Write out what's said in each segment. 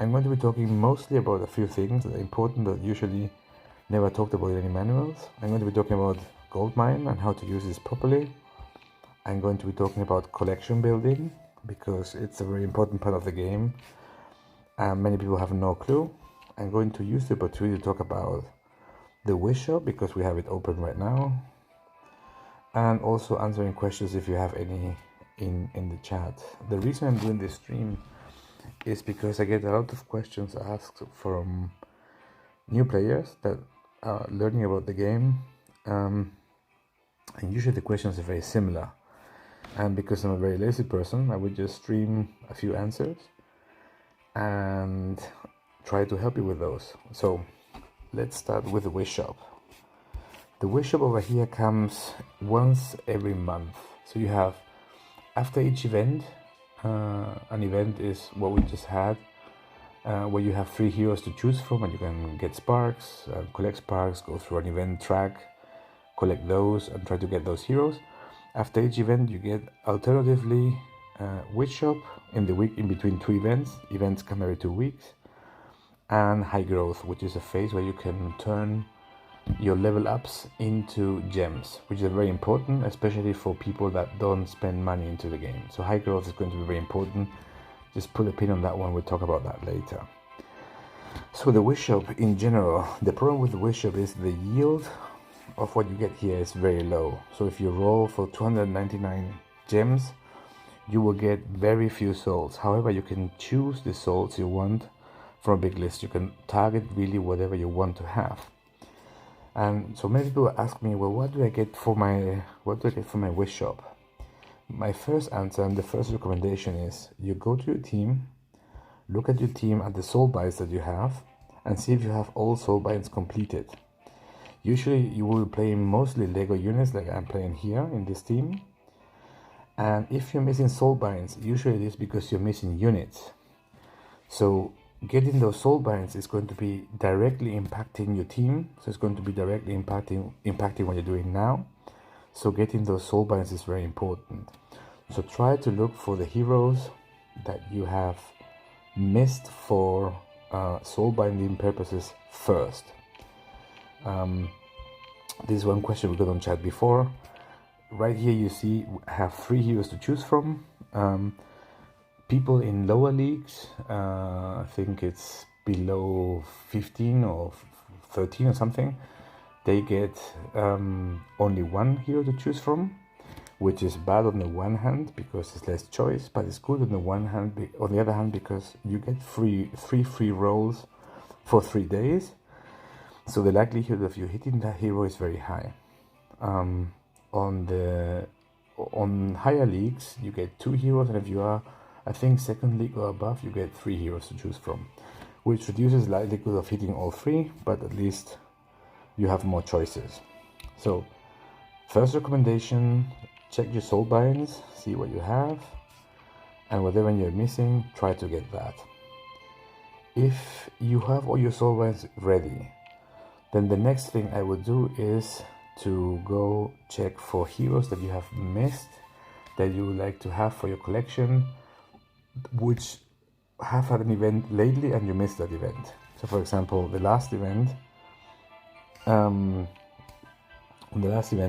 I'm going to be talking mostly about a few things that are important that usually never talked about in any manuals. I'm going to be talking about gold mine and how to use this properly. I'm going to be talking about collection building because it's a very important part of the game and many people have no clue. I'm going to use the opportunity to talk about the wish shop because we have it open right now, and also answering questions if you have any in the chat. The reason I'm doing this stream is because I get a lot of questions asked from new players that are learning about the game, and usually the questions are very similar, and because I'm a very lazy person, I would just stream a few answers and try to help you with those. So let's start with the wish shop. The wish shop over here comes once every month. So you have, after each event, an event is what we just had, where you have 3 heroes to choose from and you can get sparks, collect sparks, go through an event track, collect those and try to get those heroes. After each event you get alternatively wish shop in the week in between 2 events. Events come every 2 weeks. And high growth, which is a phase where you can turn your level ups into gems, which is very important, especially for people that don't spend money into the game. So high growth is going to be very important. Just put a pin on that one, we'll talk about that later. So the wish shop in general, the problem with the wish shop is the yield of what you get here is very low. So if you roll for 299 gems, you will get very few souls. However, you can choose the souls you want from a big list. You can target really whatever you want to have. And so many people ask me, well, what do I get for my wish shop? My first answer and the first recommendation is you go to your team, look at your team at the soul binds that you have, and see if you have all soul binds completed. Usually you will be playing mostly Lego units like I'm playing here in this team. And if you're missing soul binds, usually it is because you're missing units. So getting those soul binds is going to be directly impacting your team. So it's going to be directly impacting what you're doing now. So getting those soul binds is very important. So try to look for the heroes that you have missed for soul binding purposes first. This is one question we got on chat before. Right here you see I have 3 heroes to choose from. People in lower leagues, I think it's below 15 or 13 or something, they get only 1 hero to choose from, which is bad on the one hand because it's less choice, but it's good on the one hand. On the other hand, because you get 3 free rolls for 3 days, so the likelihood of you hitting that hero is very high. On higher leagues, you get 2 heroes, and if you are, I think, second league or above, you get 3 heroes to choose from, which reduces the likelihood of hitting all 3, but at least you have more choices. So, first recommendation, check your soul binds, see what you have, and whatever you're missing, try to get that. If you have all your soul binds ready, then the next thing I would do is to go check for heroes that you have missed, that you would like to have for your collection, which have had an event lately and you missed that event. So for example, the last event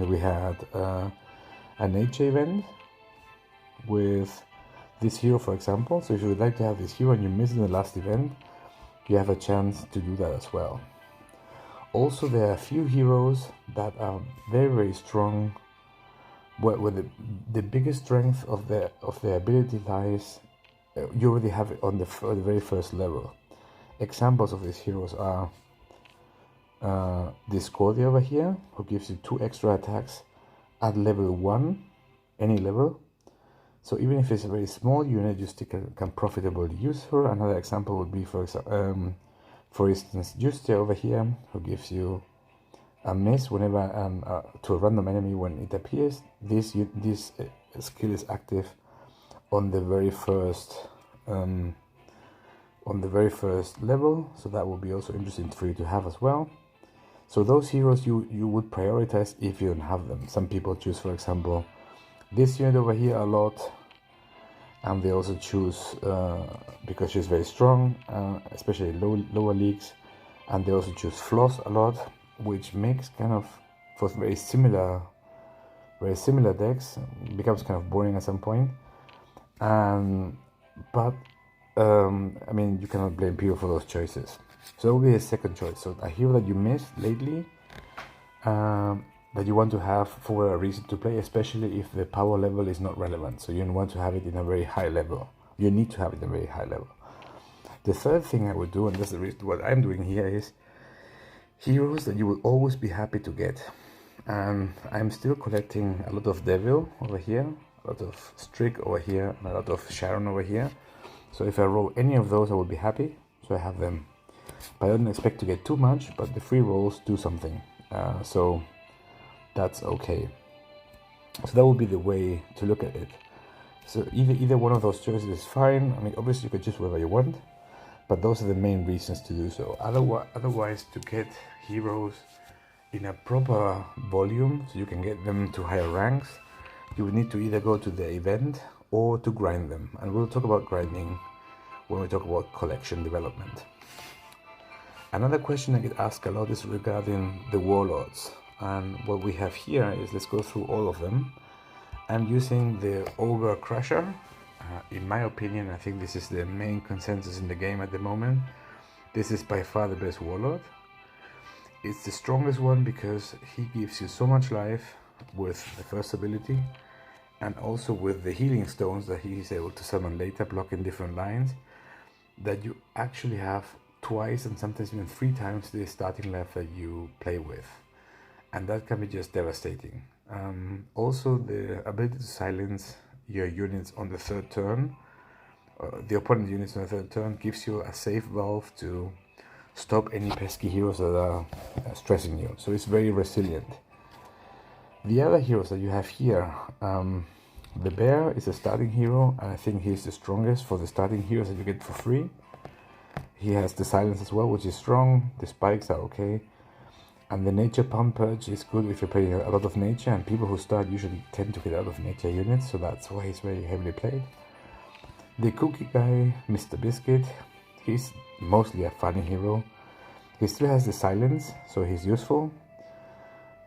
we had an HA event with this hero, for example. So if you would like to have this hero and you missed in the last event, you have a chance to do that as well. Also, there are a few heroes that are very, very strong, where the biggest strength of their ability lies, you already have it on the very first level. Examples of these heroes are Discordia over here, who gives you 2 extra attacks at level 1, any level. So even if it's a very small unit, you still can profitably use her. Another example would be, for instance, Justia over here, who gives you a miss whenever to a random enemy when it appears. This skill is active on the very first level, so that will be also interesting for you to have as well. So those heroes you would prioritize if you don't have them. Some people choose, for example, this unit over here a lot. and they also choose because she's very strong, especially lower leagues, and they also choose Floss a lot, which makes kind of for very similar decks. It becomes kind of boring at some point. But I mean, you cannot blame people for those choices. So that will be a second choice. So a hero that you missed lately, that you want to have for a reason to play, especially if the power level is not relevant. So you don't want to have it in a very high level. You need to have it in a very high level. The third thing I would do, and that's the reason what I'm doing here, is heroes that you will always be happy to get. And I'm still collecting a lot of Devil over here, a lot of Strick over here, and a lot of Sharon over here. So if I roll any of those, I will be happy. So I have them. But I don't expect to get too much, but the free rolls do something. So that's okay. So that would be the way to look at it. So either one of those choices is fine. I mean, obviously you could choose whatever you want, but those are the main reasons to do so. Otherwise, to get heroes in a proper volume, so you can get them to higher ranks, you would need to either go to the event or to grind them. And we'll talk about grinding when we talk about collection development. Another question I get asked a lot is regarding the Warlords. And what we have here is, let's go through all of them. I'm using the Ogre Crusher. In my opinion, I think this is the main consensus in the game at the moment. This is by far the best Warlord. It's the strongest one because he gives you so much life with the first ability, and also with the healing stones that he is able to summon later, blocking different lines, that you actually have twice and sometimes even 3 times the starting life that you play with. And that can be just devastating. Also, the ability to silence your units on the 3rd turn, the opponent units on the 3rd turn, gives you a safe valve to stop any pesky heroes that are stressing you. So it's very resilient. The other heroes that you have here, the Bear is a starting hero, and I think he's the strongest for the starting heroes that you get for free. He has the silence as well, which is strong. The spikes are okay. And the Nature Pump Purge is good if you're playing a lot of nature, and people who start usually tend to get out of nature units, so that's why he's very heavily played. The cookie guy, Mr. Biscuit, he's mostly a funny hero. He still has the silence, so he's useful,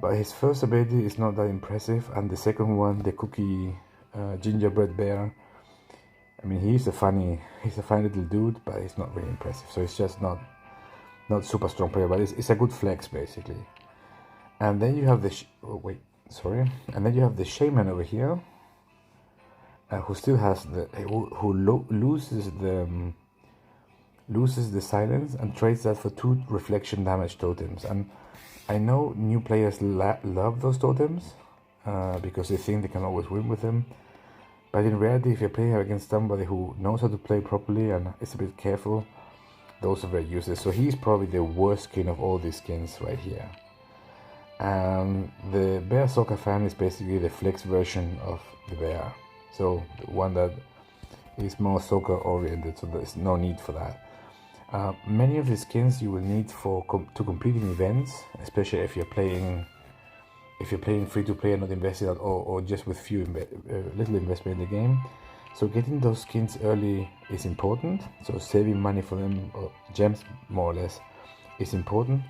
but his first ability is not that impressive, and the second one, the cookie gingerbread bear, I mean, he's a funny little dude, but he's not really impressive, so it's just not super strong player, but it's a good flex basically. And then you have the and then you have the shaman over here, who still has loses the silence and trades that for 2 reflection damage totems. And I know new players love those totems because they think they can always win with them, but in reality, if you're playing against somebody who knows how to play properly and is a bit careful, those are very useless. So he's probably the worst skin of all these skins right here. And the Bear Soccer Fan is basically the flex version of the Bear. So the one that is more soccer oriented, so there's no need for that. Many of the skins you will need for to completing events, especially if you're playing free to play and not invested at all, or just with little investment in the game. So getting those skins early is important. So saving money for them, or gems more or less, is important.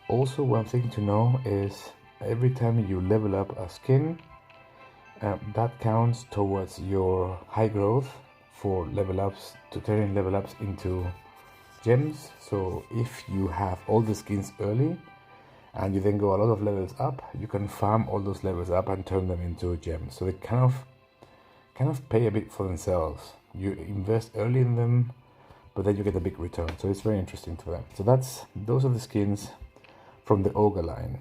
Also, one thing to know is every time you level up a skin, that counts towards your high growth for level ups, to turning level ups into gems. So if you have all the skins early and you then go a lot of levels up, you can farm all those levels up and turn them into gems. So they kind of pay a bit for themselves. You invest early in them, but then you get a big return. So it's very interesting to them. So those are the skins from the Ogre line,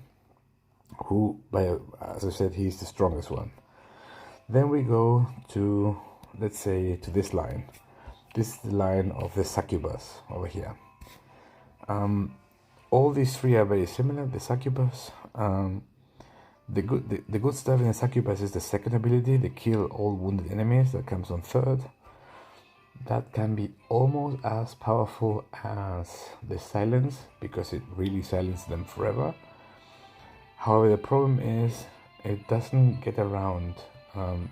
who, as I said, he's the strongest one. Then we go to, let's say, to this line. This is the line of the Succubus over here. All these 3 are very similar. The Succubus, the good stuff in the Succubus is the second ability, the kill all wounded enemies, that comes on 3rd. That can be almost as powerful as the silence, because it really silences them forever. However, the problem is it doesn't get around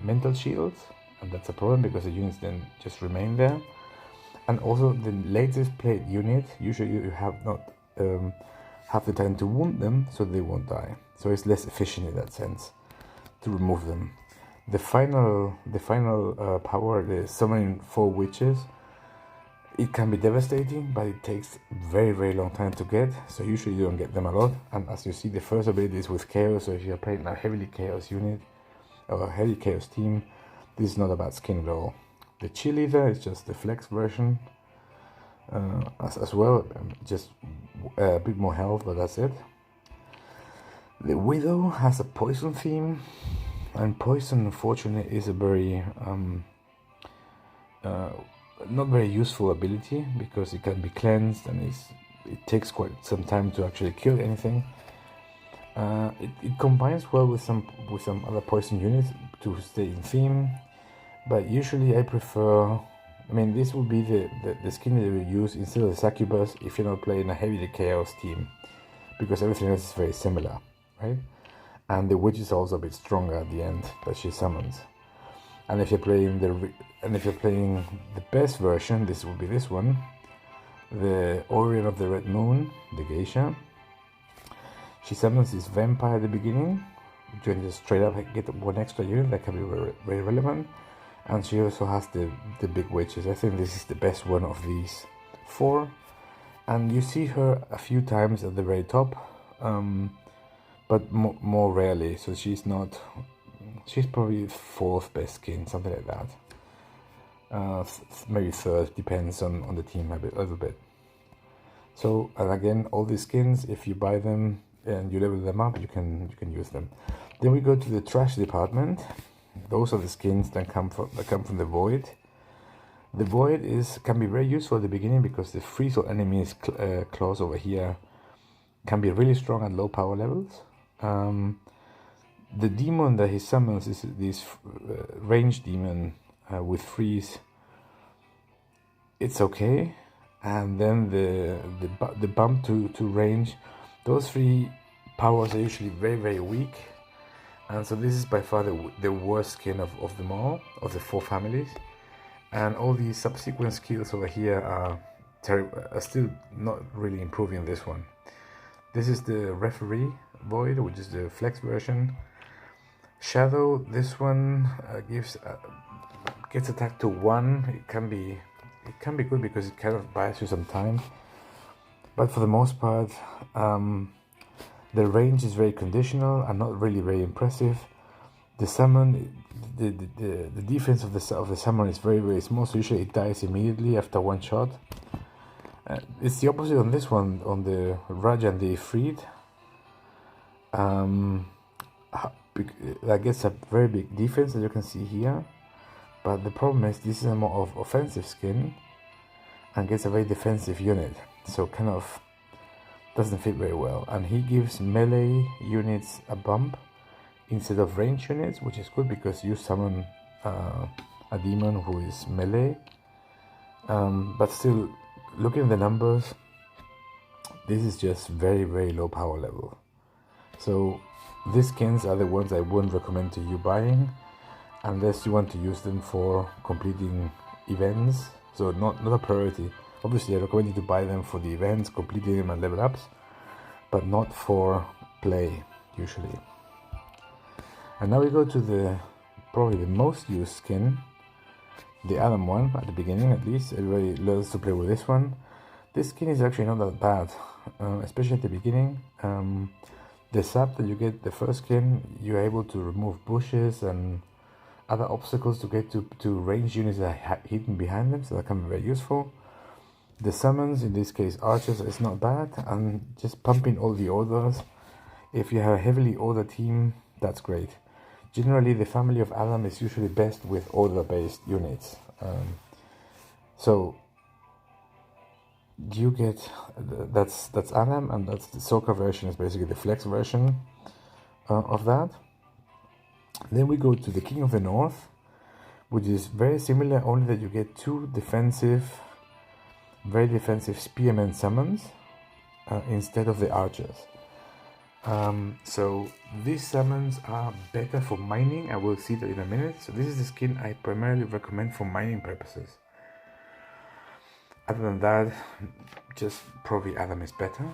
mental shields and that's a problem because the units then just remain there. And also the latest played unit, usually you have not have the time to wound them, so they won't die. So it's less efficient in that sense to remove them. The final power, the summoning 4 witches, it can be devastating, but it takes very long time to get, so usually you don't get them a lot. And as you see, the first ability is with chaos, so if you're playing a heavily chaos unit or a heavy chaos team, this is not a bad skin at all. The cheerleader is just the flex version as well, just a bit more health, but that's it. The widow has a poison theme, and poison unfortunately is a very not very useful ability because it can be cleansed and it takes quite some time to actually kill anything. It combines well with some other poison units to stay in theme, but usually I prefer, I mean, this would be the skin that you use instead of the succubus if you're not playing a heavy chaos team, because everything else is very similar, right? And the witch is also a bit stronger at the end that she summons. And if you're playing the best version, this will be this one, the Orion of the Red Moon, the Geisha. She summons this vampire at the beginning. You can just straight up get 1 extra unit that can be very relevant. And she also has the big witches. I think this is the best one of these 4. And you see her a few times at the very top, but more rarely. So she's probably 4th best skin, something like that. Maybe 3rd, depends on the team a little bit. So, and again, all these skins, if you buy them and you level them up, you can use them. Then we go to the trash department. Those are the skins that come from the Void. The Void can be very useful at the beginning because the freeze all enemies clause over here can be really strong at low power levels. The demon that he summons is this range demon with freeze. It's okay, and then the bump to range, those 3 powers are usually very weak, and so this is by far the worst skin of them all, of the 4 families. And all these subsequent skills over here are still not really improving this one. This is the referee Void, which is the flex version. Shadow, this one gets attacked to 1. It can be good because it kind of buys you some time, but for the most part, the range is very conditional and not really very impressive. The summon, the defense of the summon is very small, so usually it dies immediately after 1 shot. It's the opposite on this one, on the Rajan the Ifrit. That gets a very big defense, as you can see here, but the problem is this is a more of offensive skin and gets a very defensive unit, so kind of doesn't fit very well. And he gives melee units a bump instead of range units, which is good because you summon a demon who is melee, but still, looking at the numbers, this is just very low power level. So these skins are the ones I wouldn't recommend to you buying unless you want to use them for completing events. So not a priority. Obviously I recommend you to buy them for the events, completing them and level ups, but not for play usually. And now we go to probably the most used skin, the Adam one, at the beginning at least. Everybody loves to play with this one. This skin is actually not that bad, especially at the beginning. The sap that you get, the first skin, you're able to remove bushes and other obstacles to get to range units that are hidden behind them, so that can be very useful. The summons, in this case archers, is not bad, and just pumping all the orders. If you have a heavily order team, that's great. Generally, the family of Adam is usually best with order-based units. So you get that's Adam, and that's the Soka version, is basically the flex version of that. Then we go to the King of the North, which is very similar, only that you get 2 very defensive spearmen summons instead of the archers. So these summons are better for mining. I will see that in a minute. So this is the skin I primarily recommend for mining purposes. Other than that, just probably Adam is better.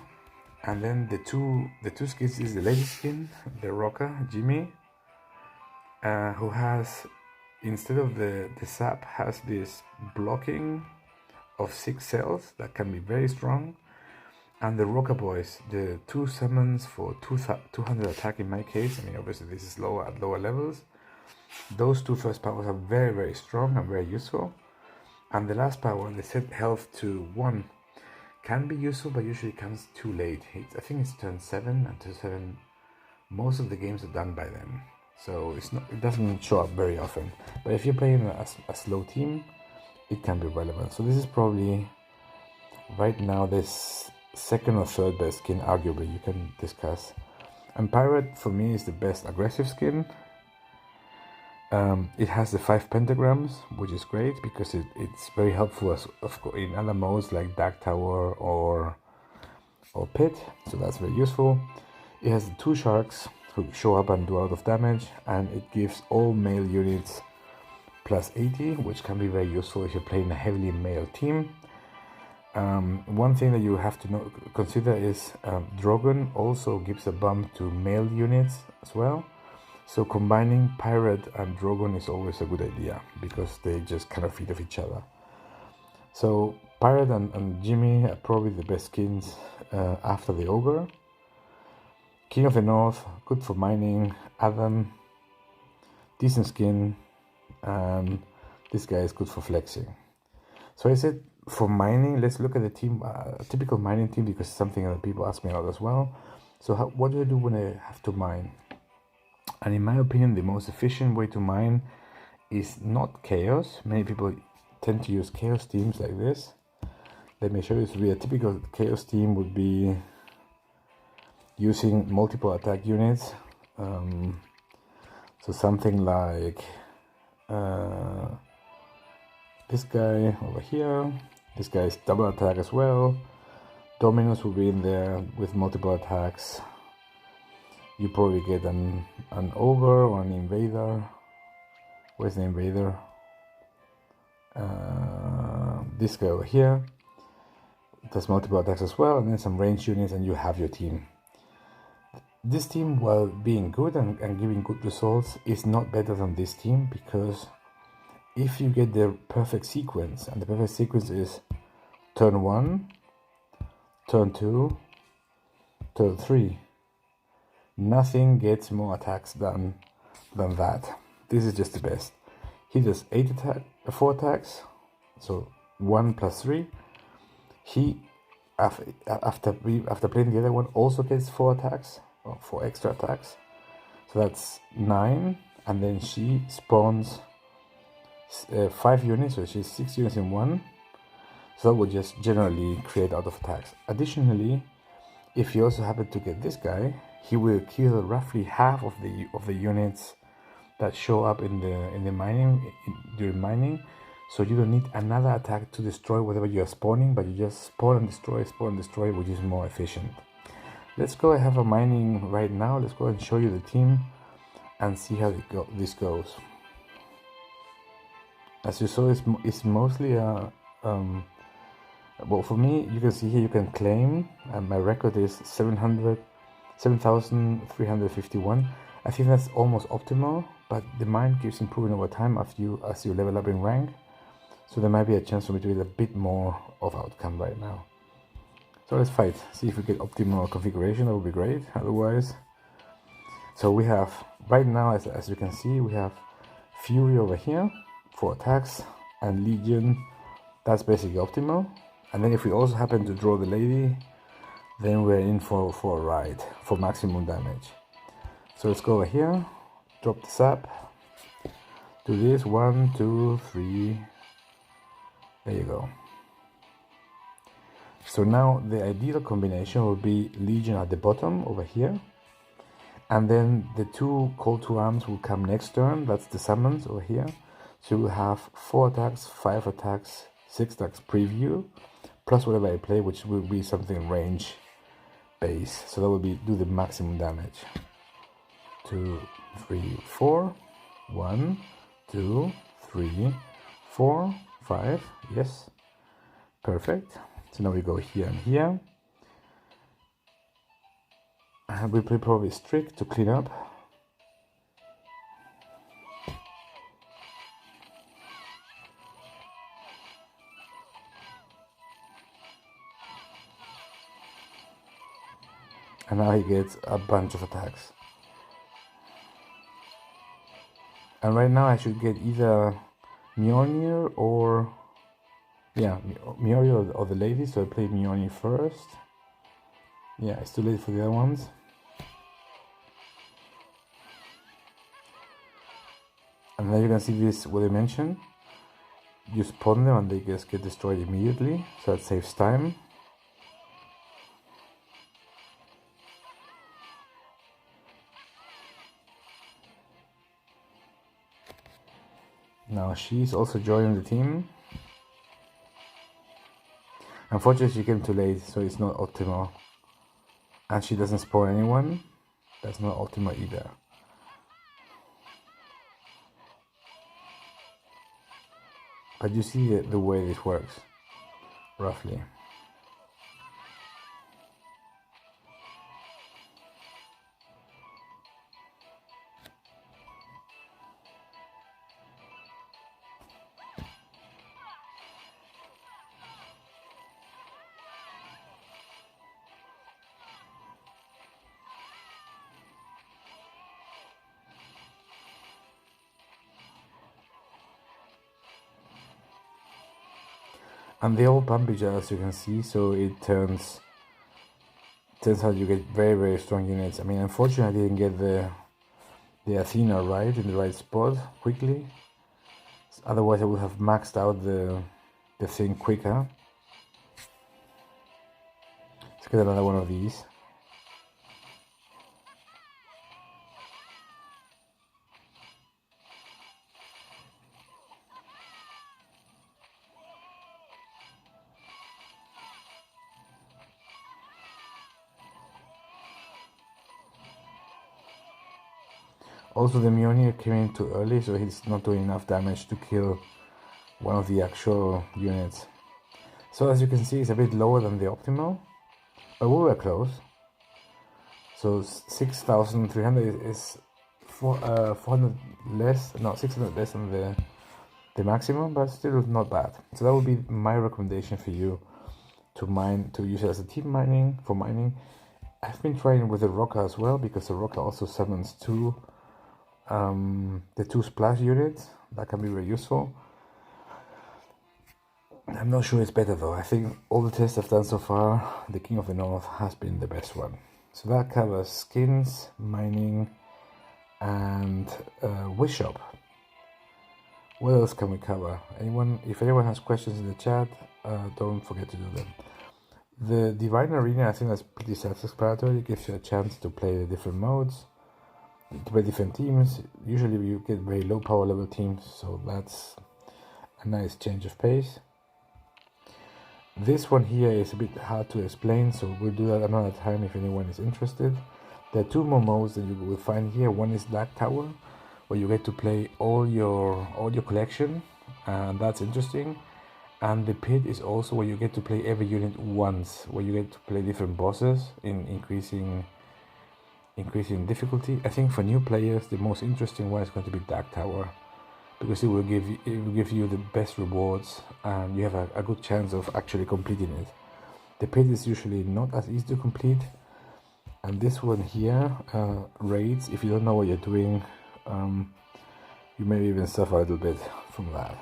And then the two skins is the lady skin, the rocker Jimmy, who has, instead of the sap, has this blocking of 6 cells that can be very strong. And the rocker boys, the 2 summons for 200 attack in my case. I mean, obviously this is lower at lower levels. Those 2 first powers are very, very strong and very useful. And the last power, they set health to 1, can be useful, but usually comes too late. I think it's turn 7, and turn 7, most of the games are done by then. So it doesn't show up very often. But if you're playing a slow team, it can be relevant. So this is probably, right now, this second or third best skin, arguably, you can discuss. And Pirate, for me, is the best aggressive skin. It has the 5 pentagrams, which is great because it's very helpful in other modes like Dark Tower or Pit, so that's very useful. It has the 2 sharks who show up and do a lot of damage, and it gives all male units plus 80, which can be very useful if you're playing a heavily male team. One thing that you have to consider is Drogon also gives a bump to male units as well. So combining Pirate and Drogon is always a good idea because they just kind of feed off each other. So Pirate and Jimmy are probably the best skins after the Ogre. King of the North, good for mining. Adam, decent skin. And this guy is good for flexing. So I said for mining, let's look at the team, a typical mining team, because it's something that people ask me a lot as well. So what do I do when I have to mine? And in my opinion, the most efficient way to mine is not chaos. Many people tend to use chaos teams like this. Let me show you. So a typical chaos team would be using multiple attack units. So something like this guy over here. This guy is double attack as well. Dominus will be in there with multiple attacks. You probably get an ogre or an invader. Where's the invader? This guy over here does multiple attacks as well, and then some ranged units, and you have your team. This team, while being good and giving good results, is not better than this team, because if you get the perfect sequence, and the perfect sequence is turn 1, turn 2, turn 3. Nothing gets more attacks than that. This is just the best. He does 4 attacks, so 1 plus 3. He, after playing the other one, also gets 4 attacks, or 4 extra attacks. So that's 9, and then she spawns 5 units, so she's 6 units in 1. So that would just generally create out of attacks. Additionally, if you also happen to get this guy, he will kill roughly half of the units that show up in the mining during mining. So you don't need another attack to destroy whatever you are spawning, but you just spawn and destroy, which is more efficient. Let's go. I have a mining right now. Let's go and show you the team and see how this goes. As you saw, it's mostly a well, for me, you can see here you can claim, and my record is 7,351. I think that's almost optimal, but the mine keeps improving over time as you level up in rank. So there might be a chance for me to get a bit more of outcome right now. So let's fight, see if we get optimal configuration. That would be great. Otherwise, so we have right now, as you can see, we have Fury over here for attacks, and Legion. That's basically optimal. And then if we also happen to draw the lady, then we're in for a ride for maximum damage. So let's go over here, drop the sap, do this, 1, 2, 3, there you go. So now the ideal combination will be Legion at the bottom over here, and then the 2 call to arms will come next turn. That's the summons over here. So we'll have 4 attacks, 5 attacks, 6 attacks preview, plus whatever I play, which will be something range base. So that will be do the maximum damage. 2, 3, 4. 1, 2, 3, 4, 5. Yes, perfect. So now we go here and here. And we play probably strict to clean up. And now he gets a bunch of attacks. And right now I should get either Mjolnir or... yeah, Mjolnir or the lady, so I play Mjolnir first. Yeah, it's too late for the other ones. And now you can see this, what I mentioned. You spawn them and they just get destroyed immediately, so that saves time. Now she's also joining the team. Unfortunately she came too late, so it's not optimal. And she doesn't spawn anyone. That's not optimal either. But you see the way this works, roughly. And they all pump each other, as you can see, so it turns out you get very, very strong units. I mean, unfortunately I didn't get the Athena right in the right spot quickly. Otherwise I would have maxed out the thing quicker. Let's get another one of these. Also, the Mjolnir came in too early, so he's not doing enough damage to kill one of the actual units. So as you can see, it's a bit lower than the optimal, but we were close. So 6,300 is 400 less, no, 600 less than the maximum, but still not bad. So that would be my recommendation for you to mine, to use it as a team mining, for mining. I've been trying with the Rocker as well, because the Rocker also summons the 2 splash units. That can be very useful. I'm not sure it's better though. I think all the tests I've done so far, the King of the North has been the best one. So that covers skins, mining, and wish shop. What else can we cover? If anyone has questions in the chat, don't forget to do them. The Divine Arena, I think that's pretty self-explanatory. It gives you a chance to play the different modes, to play different teams. Usually you get very low power level teams, so that's a nice change of pace. This one here is a bit hard to explain, so we'll do that another time if anyone is interested. There are 2 more modes that you will find here. One is Dark Tower, where you get to play all your collection, and that's interesting. And the Pit is also where you get to play every unit once, where you get to play different bosses in increasing difficulty. I think for new players the most interesting one is going to be Dark Tower, because it will give you the best rewards and you have a good chance of actually completing it. The Pit is usually not as easy to complete, and this one here, raids, if you don't know what you're doing, you may even suffer a little bit from that.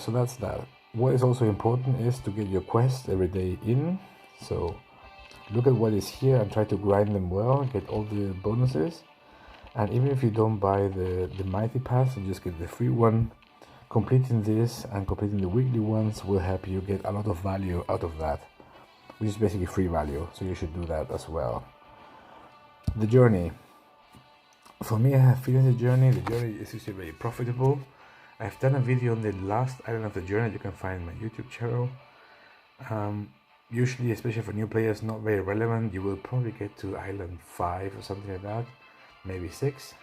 So that's that. What is also important is to get your quests every day in, so look at what is here and try to grind them well, get all the bonuses. And even if you don't buy the Mighty Pass, you just get the free one. Completing this and completing the weekly ones will help you get a lot of value out of that, which is basically free value, so you should do that as well. The journey. For me, I have finished the journey. The journey is usually very profitable. I've done a video on the last island of the journey you can find on my YouTube channel. usually, especially for new players, not very relevant. You will probably get to island 5 or something like that, maybe 6.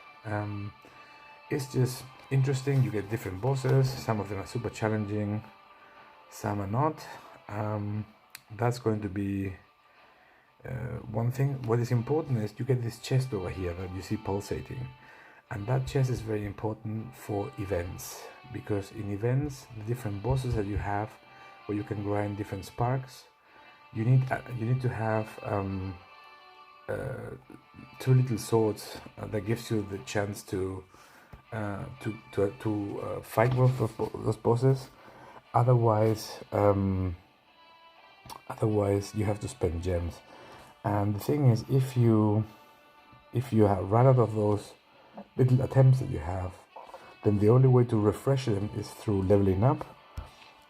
It's just interesting. You get different bosses. Some of them are super challenging, some are not. That's going to be one thing. What is important is you get this chest over here that you see pulsating, and that chest is very important for events, because in events, the different bosses that you have, where you can grind different sparks, you need to have 2 little swords that gives you the chance to fight with those bosses. Otherwise, you have to spend gems. And the thing is, if you have run out of those little attempts that you have, then the only way to refresh them is through leveling up.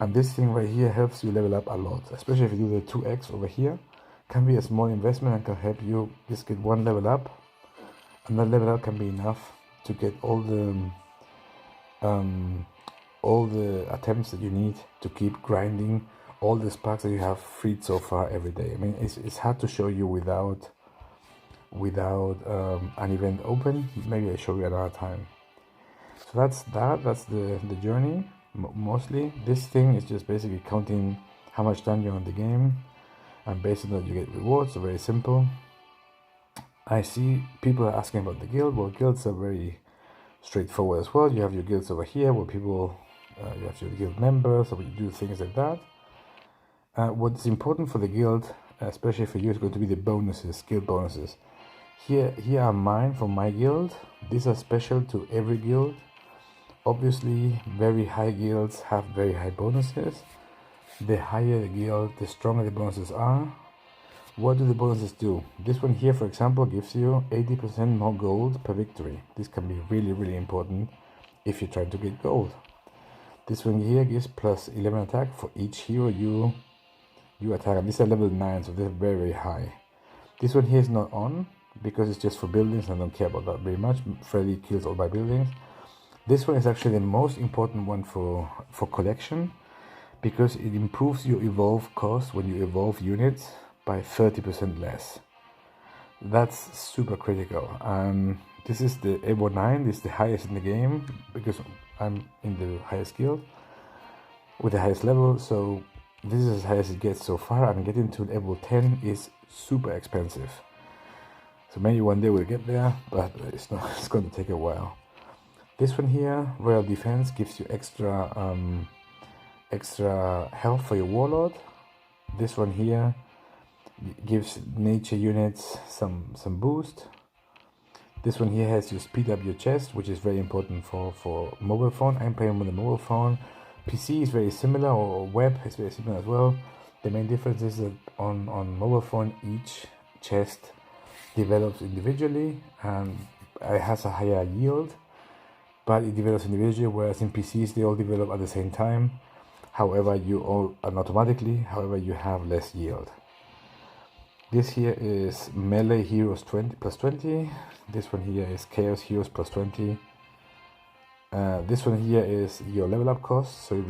And this thing right here helps you level up a lot, especially if you do the 2x over here. Can be a small investment and can help you just get 1 level up, and that level up can be enough to get all the attempts that you need to keep grinding all the sparks that you have freed so far every day. I mean, it's hard to show you without an event open. Maybe I'll show you another time. So that's the journey. Mostly this thing is just basically counting how much time you're on the game, and based on that you get rewards. So very simple. I see people are asking about the guild. Well, guilds are very straightforward as well. You have your guilds over here where people you have your guild members, or you do things like that. What's important for the guild, especially for you, is going to be the bonuses, guild bonuses. Here are mine from my guild. These are special to every guild. Obviously, very high guilds have very high bonuses. The higher the guild, the stronger the bonuses are. What do the bonuses do? This one here, for example, gives you 80% more gold per victory. This can be really, really important if you're trying to get gold. This one here gives plus 11 attack for each hero you attack. And these are level 9, so they're very, very high. This one here is not on because it's just for buildings. I don't care about that very much. Freddy kills all my buildings. This one is actually the most important one for collection, because it improves your evolve cost when you evolve units by 30% less. That's super critical. This is the Evo 9. This is the highest in the game because I'm in the highest guild with the highest level. So this is as high as it gets so far, and getting to level 10 is super expensive. So maybe one day we'll get there, but it's not. It's going to take a while. This one here, Royal Defense, gives you extra health for your Warlord. This one here gives nature units some boost. This one here has you speed up your chest, which is very important for mobile phone. I'm playing with a mobile phone. PC is very similar, or web is very similar as well. The main difference is that on mobile phone, each chest develops individually and it has a higher yield, but it develops individually, whereas in PCs they all develop at the same time. However, you have less yield. This here is melee heroes 20 plus 20. This one here is chaos heroes plus 20. This one here is your level up cost, so it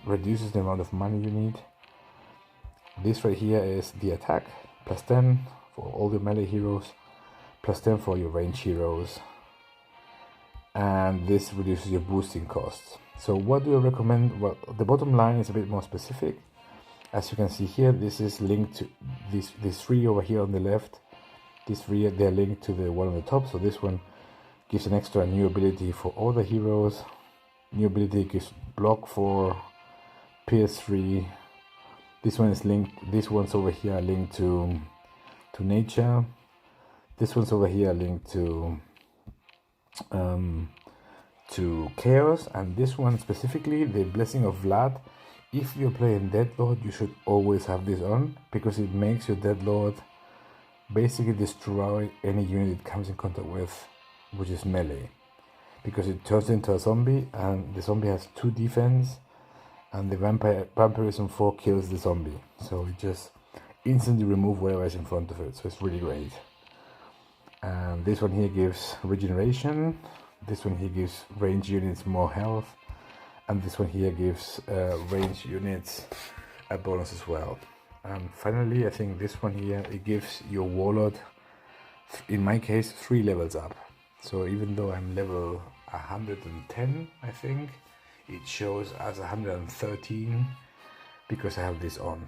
reduces the amount of money you need. This right here is the attack plus 10 for all the melee heroes, plus 10 for your range heroes, and this reduces your boosting costs. So what do I recommend? Well, the bottom line is a bit more specific. As you can see here, this is linked to these 3 over here on the left. These 3, they're linked to the one on the top. So this one gives an extra new ability for all the heroes. New ability gives block for PS3. This one is linked. These ones over here are linked to nature. This one's over here linked to chaos, and this one specifically, the Blessing of Vlad. If you're playing Deadlord, you should always have this on, because it makes your Deadlord basically destroy any unit it comes in contact with, which is melee, because it turns into a zombie, and the zombie has 2 defense, and the vampirism 4 kills the zombie, so it just instantly remove whatever is in front of it. So it's really great. And this one here gives regeneration. This one here gives range units more health, and this one here gives range units a bonus as well. And finally, I think this one here, it gives your Warlord, in my case, 3 levels up. So even though I'm level 110, I think, it shows as 113 because I have this on.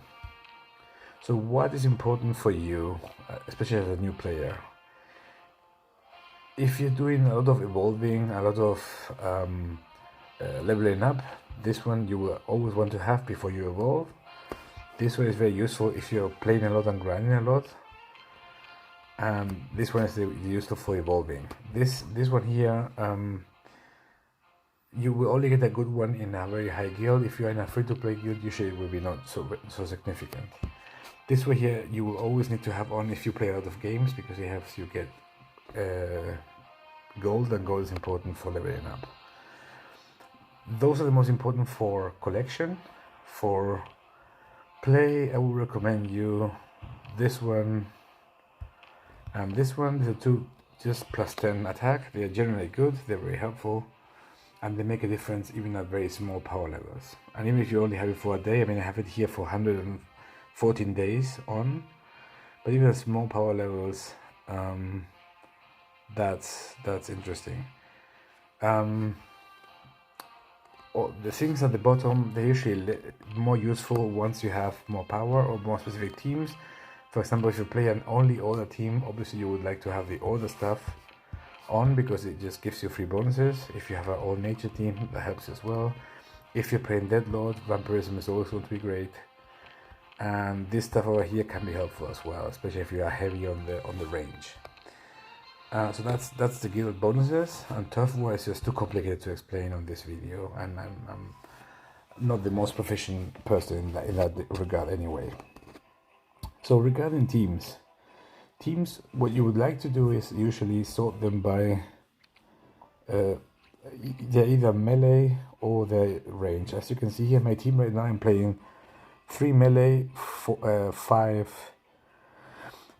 So what is important for you, especially as a new player? If you're doing a lot of evolving, a lot of leveling up, this one you will always want to have before you evolve. This one is very useful if you're playing a lot and grinding a lot. This one is useful for evolving. This one here, you will only get a good one in a very high guild. If you're in a free-to-play guild, usually it will be not so significant. This one here, you will always need to have on if you play a lot of games, because it helps you get gold, and gold is important for leveling up. Those are the most important for collection. For play, I would recommend you this one and this one. The two just plus 10 attack. They are generally good, they're very helpful, and they make a difference even at very small power levels. And even if you only have it for a day, I mean, I have it here for 114 days on, but even at small power levels, that's interesting. The things at the bottom, they're usually more useful once you have more power or more specific teams. For example, if you play an only order team, obviously you would like to have the order stuff on because it just gives you free bonuses. If you have an all nature team, that helps as well. If you're playing Deadlord, vampirism is always going to be great. And this stuff over here can be helpful as well, especially if you are heavy on the range. So that's the guild bonuses, and Turf War is just too complicated to explain on this video, and I'm not the most proficient person in that regard anyway. So regarding teams, what you would like to do is usually sort them by they're either melee or their range. As you can see here, my team right now, I'm playing 3 melee,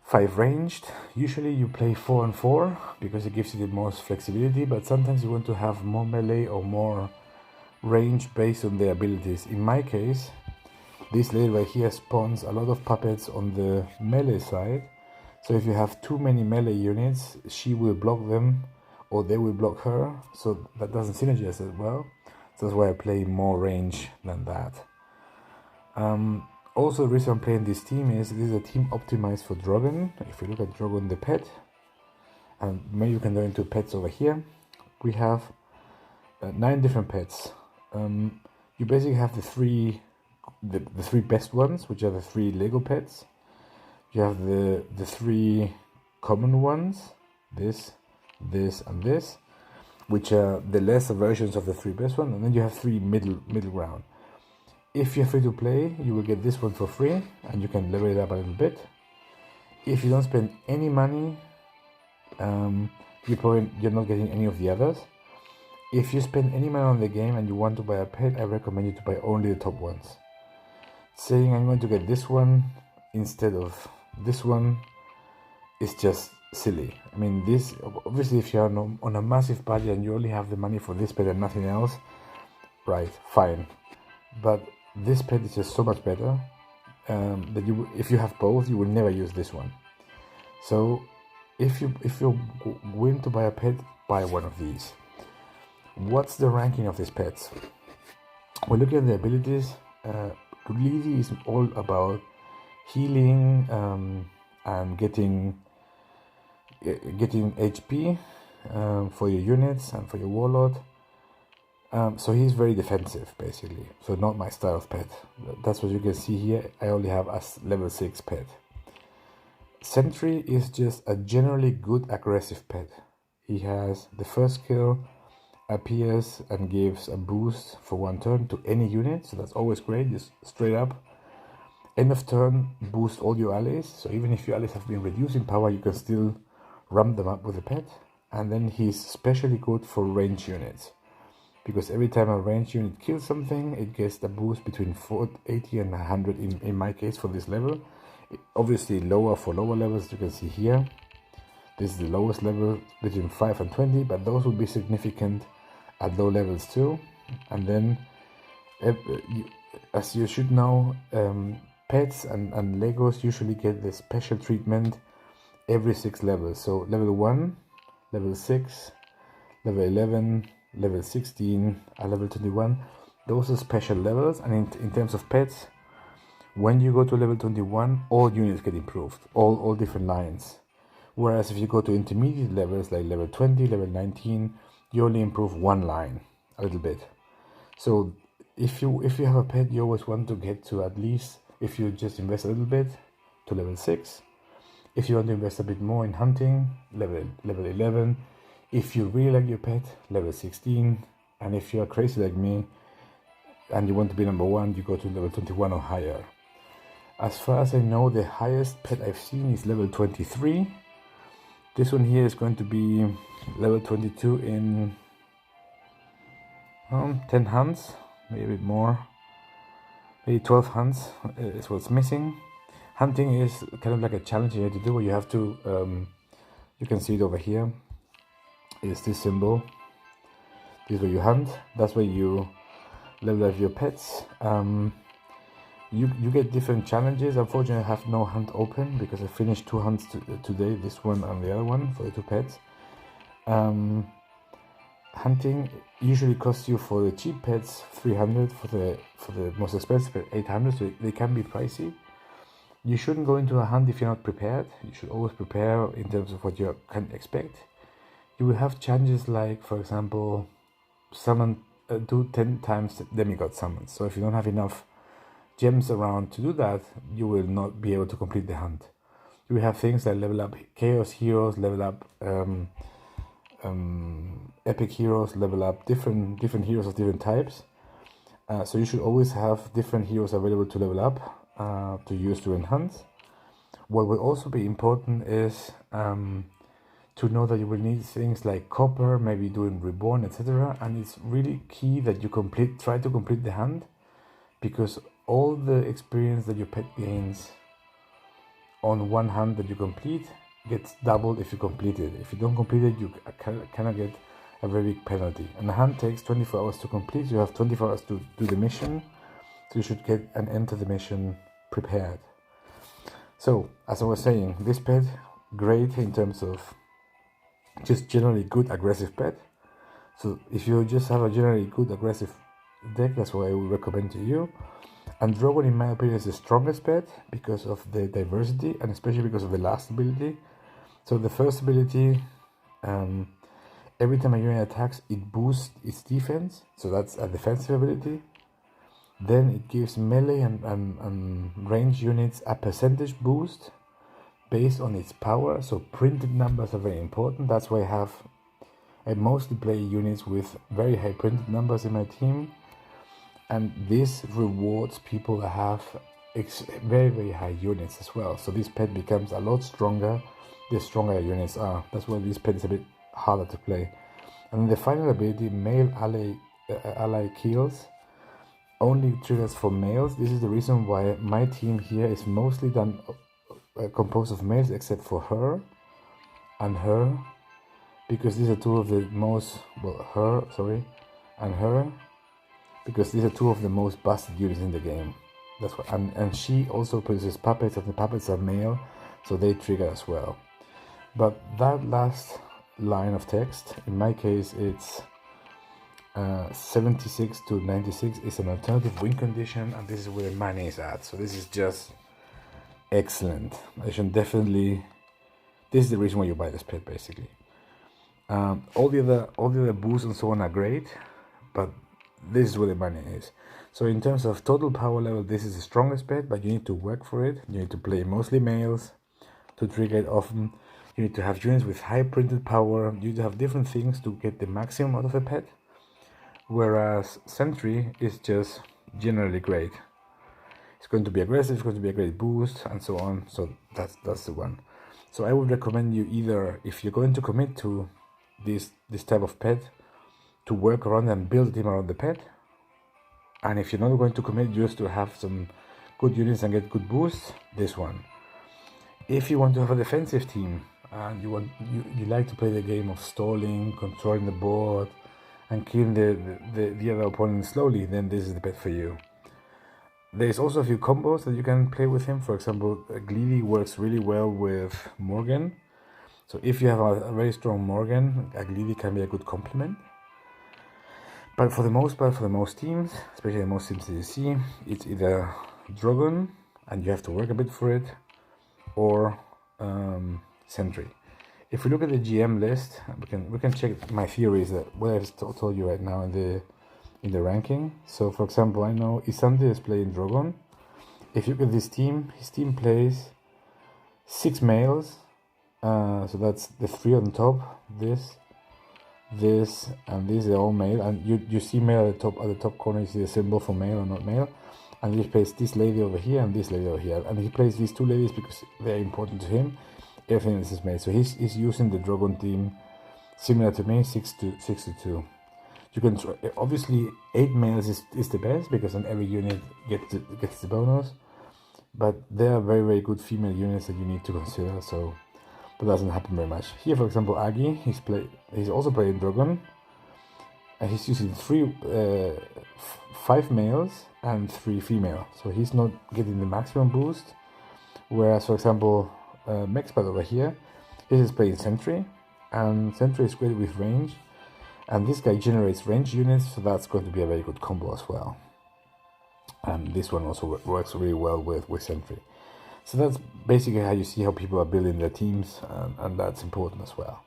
5 ranged. Usually you play 4 and 4 because it gives you the most flexibility, but sometimes you want to have more melee or more range based on their abilities. In my case, this lady right here spawns a lot of puppets on the melee side, so if you have too many melee units, she will block them or they will block her, so that doesn't synergize as well. So that's why I play more range than that. Also, the reason I'm playing this team is this is a team optimized for Drogon. If you look at Drogon the pet, and maybe you can go into pets over here, we have 9 different pets. You basically have the three best ones, which are the 3 Lego pets. You have the 3 common ones, this, and this, which are the lesser versions of the 3 best ones, and then you have 3 middle ground. If you're free to play, you will get this one for free, and you can level it up a little bit. If you don't spend any money, you're not getting any of the others. If you spend any money on the game and you want to buy a pet, I recommend you to buy only the top ones. Saying I'm going to get this one instead of this one is just silly. I mean, this, obviously if you're on a massive budget and you only have the money for this pet and nothing else, right, fine. But this pet is just so much better that if you have both, you will never use this one. So if you're going to buy a pet, buy one of these. What's the ranking of these pets? We're looking at the abilities. Greedy is all about healing and getting HP for your units and for your Warlord. So he's very defensive, basically. So not my style of pet. That's what you can see here. I only have a level 6 pet. Sentry is just a generally good aggressive pet. He has the first kill, appears and gives a boost for 1 turn to any unit. So that's always great, just straight up. End of turn, boost all your allies. So even if your allies have been reducing power, you can still ramp them up with the pet. And then he's especially good for range units, because every time a range unit kills something, it gets a boost between 80 and 100 in my case for this level. Obviously lower for lower levels, you can see here. This is the lowest level, between 5 and 20, but those will be significant at low levels too. And then, as you should know, pets and Legos usually get the special treatment every 6 levels. So level 1, level 6, level 11, level 16, and level 21. Those are special levels, and in terms of pets, when you go to level 21, all units get improved, all different lines. Whereas if you go to intermediate levels like level 20, level 19, you only improve one line a little bit. So if you have a pet, you always want to get to at least, if you just invest a little bit, to level 6. If you want to invest a bit more in hunting, level 11. If you really like your pet, level 16. And if you are crazy like me and you want to be number 1, you go to level 21 or higher. As far as I know, the highest pet I've seen is level 23. This one here is going to be level 22 in 10 hunts, maybe a bit more, maybe 12 hunts is what's missing. Hunting is kind of like a challenge you have to do, where you have to, you can see it over here, is this symbol. This is where you hunt, that's where you level up your pets. You get different challenges. Unfortunately, I have no hunt open because I finished 2 hunts today, this one and the other one for the 2 pets. Hunting usually costs you, for the cheap pets, 300, for the most expensive pet, 800, so they can be pricey. You shouldn't go into a hunt if you're not prepared. You should always prepare in terms of what you can expect. You will have challenges like, for example, summon, do 10 times demigod summons. So if you don't have enough gems around to do that, you will not be able to complete the hunt. You will have things like level up chaos heroes, level up epic heroes, level up different heroes of different types. So you should always have different heroes available to level up, to use during hunts. What will also be important is to know that you will need things like copper, maybe doing reborn, etc. And it's really key that you try to complete the hunt, because all the experience that your pet gains on one hunt that you complete gets doubled if you complete it. If you don't complete it, you cannot get a very big penalty. And the hunt takes 24 hours to complete. You have 24 hours to do the mission, so you should get an end to the mission prepared. So, as I was saying, this pet, great in terms of just generally good aggressive pet. So if you just have a generally good aggressive deck, that's what I would recommend to you. And Drogon, in my opinion, is the strongest pet because of the diversity, and especially because of the last ability. So the first ability, every time a unit attacks, it boosts its defense, so that's a defensive ability. Then it gives melee and range units a percentage boost based on its power. So printed numbers are very important. That's why I mostly play units with very high printed numbers in my team. And this rewards people that have very high units as well. So this pet becomes a lot stronger the stronger your units are. That's why this pet is a bit harder to play. And the final ability, male ally kills, only triggers for males. This is the reason why my team here is mostly composed of males, except for her and her, because these are two of the most, because these are two of the most busted units in the game. That's why, and she also produces puppets, and the puppets are male, so they trigger as well. But that last line of text, in my case it's 76 to 96, is an alternative win condition, and this is where the money is at. So this is just excellent. I should definitely, this is the reason why you buy this pet, basically. All the other boosts and so on are great, but this is where the money is. So in terms of total power level, this is the strongest pet, but you need to work for it. You need to play mostly males to trigger it often. You need to have units with high printed power. You need to have different things to get the maximum out of a pet. Whereas Sentry is just generally great. It's going to be aggressive, it's going to be a great boost, and so on. So that's the one. So I would recommend you, either if you're going to commit to this type of pet, to work around and build a team around the pet. And if you're not going to commit just to have some good units and get good boosts, this one. If you want to have a defensive team and you like to play the game of stalling, controlling the board, and killing the other opponent slowly, then this is the pet for you. There's also a few combos that you can play with him. For example, Gleedy works really well with Morgan. So if you have a very strong Morgan, a Gleedy can be a good complement. But for the most part, for the most teams, especially the most teams that you see, it's either Drogon, and you have to work a bit for it, or Sentry. If we look at the GM list, we can check my theories that what I've told you right now in the ranking. So, for example, I know Isande is playing Drogon. If you look at this team, his team plays 6 males. So that's the 3 on top. This, and this are all male. And you see male at the top corner. You see the symbol for male or not male. And he plays this lady over here and this lady over here. And he plays these 2 ladies because they're important to him. Everything else is male. So he's using the Drogon team similar to me, 6 to 2. You can try, obviously 8 males is the best because then every unit gets the bonus. But there are very, very good female units that you need to consider. So that doesn't happen very much. Here, for example, Agi, he's also playing Drogon. And he's using 5 males and 3 female. So he's not getting the maximum boost. Whereas, for example, Mexpad over here, he is playing Sentry. And Sentry is great with range. And this guy generates range units, so that's going to be a very good combo as well. And this one also works really well with Sentry. So that's basically how you see how people are building their teams, and that's important as well.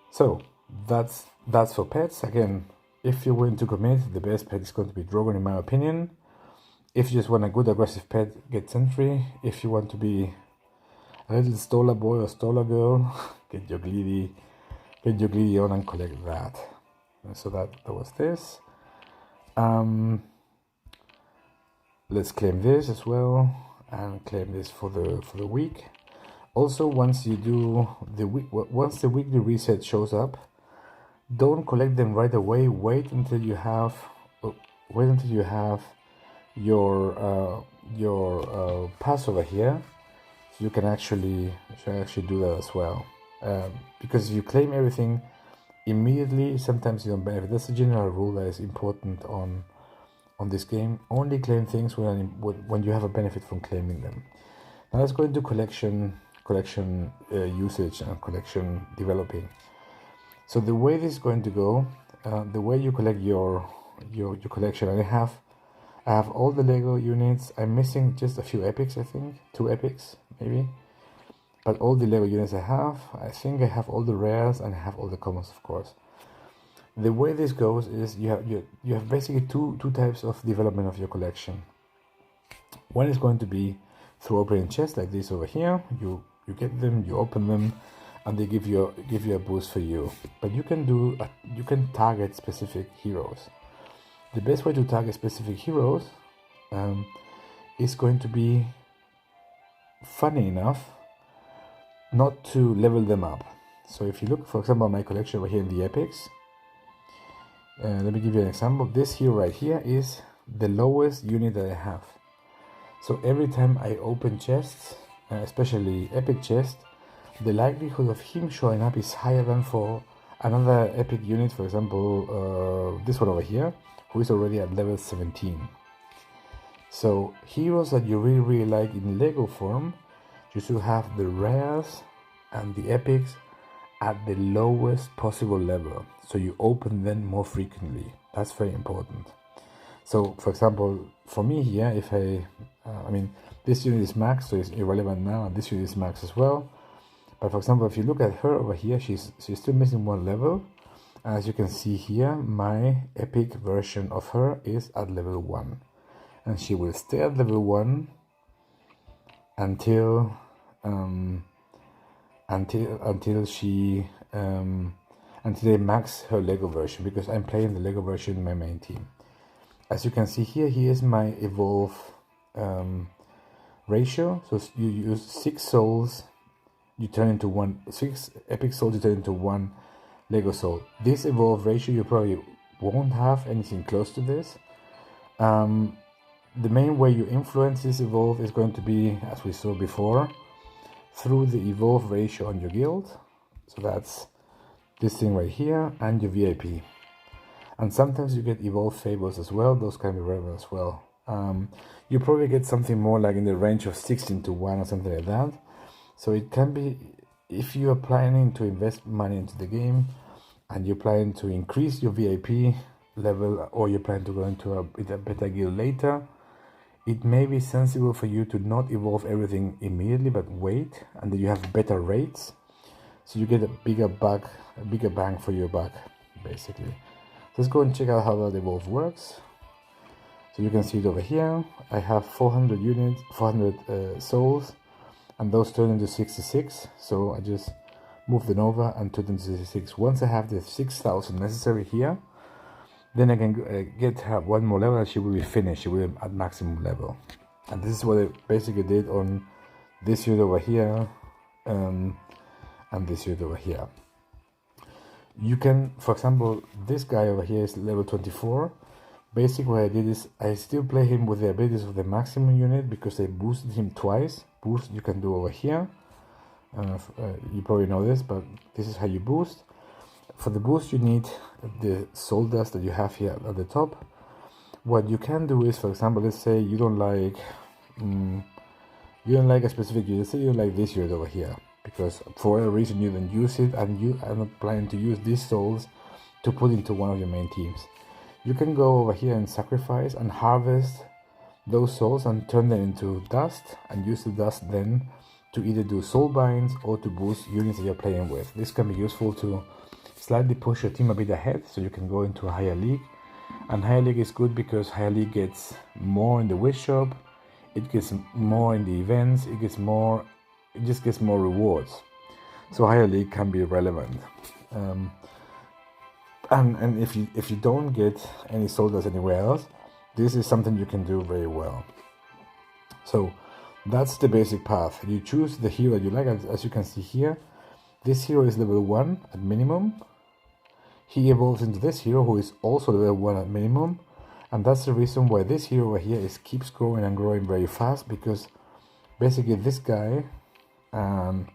So that's for pets. Again, if you're willing to commit, the best pet is going to be Drogon in my opinion. If you just want a good aggressive pet, get Sentry. If you want to be a little Stola boy or Stola girl, get your Gleedy on and collect that. So that was this. Let's claim this as well, and claim this for the week. Also, once the weekly reset shows up, don't collect them right away. Wait until you have your pass over here, so you can actually do that as well. Because if you claim everything immediately, sometimes you don't benefit. That's a general rule that is important on this game. Only claim things when you have a benefit from claiming them. Now let's go into collection usage and collection developing. So the way this is going to go, the way you collect your collection, I have all the Lego units. I'm missing just a few epics, I think 2 epics maybe. But all the Lego units I think I have all the rares and I have all the commons, of course. The way this goes is you have basically two types of development of your collection. One is going to be through opening chests like this over here. You get them, you open them, and they give you a boost for you. But you can target specific heroes. The best way to target specific heroes is going to be, funny enough, not to level them up. So if you look, for example, at my collection over here in the epics, let me give you an example. This hero right here is the lowest unit that I have. So every time I open chests, especially epic chests, the likelihood of him showing up is higher than for another epic unit, for example, this one over here, who is already at level 17. So heroes that you really, really like in Lego form, you should have the rares and the epics at the lowest possible level, so you open them more frequently. That's very important. So, for example, for me here, if I mean, this unit is max, so it's irrelevant now, and this unit is max as well. But for example, if you look at her over here, she's still missing 1 level. As you can see here, my epic version of her is at level 1, and she will stay at level 1 until they max her Lego version, because I'm playing the Lego version in my main team. As you can see here, here's my evolve ratio. So you use 6 souls, you turn into 6 epic souls, you turn into 1 Lego soul. This evolve ratio, you probably won't have anything close to this. The main way you influence this evolve is going to be, as we saw before, through the evolve ratio on your guild. So that's this thing right here, and your VIP. And sometimes you get evolve favors as well. Those can be relevant as well. You probably get something more like in the range of 16 to 1 or something like that. So it can be, if you are planning to invest money into the game and you're planning to increase your VIP level, or you're planning to go into a better guild later, it may be sensible for you to not evolve everything immediately, but wait, and then you have better rates, so you get a bigger bang for your buck, basically. Let's go and check out how that evolve works. So you can see it over here. I have 400 units, 400 souls, and those turn into 66. So I just move them over and turn them into 66. Once I have the 6,000 necessary here, then I can have one more level and she will be finished. She will be at maximum level. And this is what I basically did on this unit over here and this unit over here. You can, for example, this guy over here is level 24. Basically what I did is I still play him with the abilities of the maximum unit because I boosted him twice. Boost you can do over here. You probably know this, but this is how you boost. For the boost you need the soul dust that you have here at the top. What you can do is, for example, let's say you don't like a specific unit. Let's say you don't like this unit over here because for a reason you don't use it, and you are not planning to use these souls to put into one of your main teams. You can go over here and sacrifice and harvest those souls and turn them into dust, and use the dust then to either do soul binds or to boost units that you're playing with. This can be useful to slightly push your team a bit ahead so you can go into a higher league. And higher league is good because higher league gets more in the wish shop, it gets more in the events, it just gets more rewards. So higher league can be relevant. And if you don't get any soldiers anywhere else, this is something you can do very well. So that's the basic path. You choose the hero you like. As you can see here, this hero is level 1 at minimum. He evolves into this hero who is also level 1 at minimum, and that's the reason why this hero over here keeps growing and growing very fast, because basically this guy and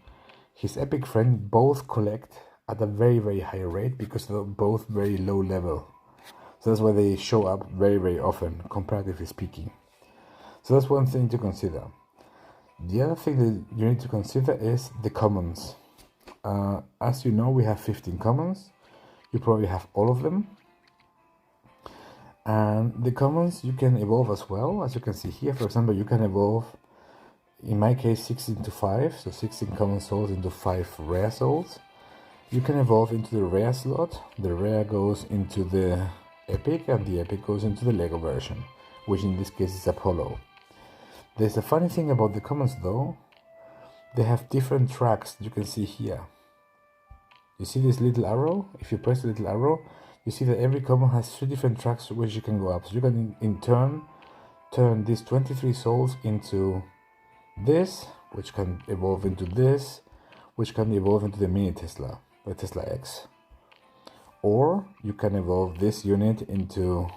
his epic friend both collect at a very, very high rate because they're both very low level. So that's why they show up very, very often, comparatively speaking. So that's one thing to consider. The other thing that you need to consider is the commons. As you know, we have 15 commons. You probably have all of them. And the commons you can evolve as well. As you can see here, for example, you can evolve, in my case, 16 to 5. So 16 common souls into 5 rare souls. You can evolve into the rare slot. The rare goes into the epic, and the epic goes into the Lego version, which in this case is Apollo. There's a funny thing about the commons though. They have different tracks you can see here. You see this little arrow? If you press the little arrow, you see that every common has 3 different tracks which you can go up. So you can in turn turn these 23 souls into this, which can evolve into this, which can evolve into the mini Tesla, the Tesla X. Or you can evolve this unit into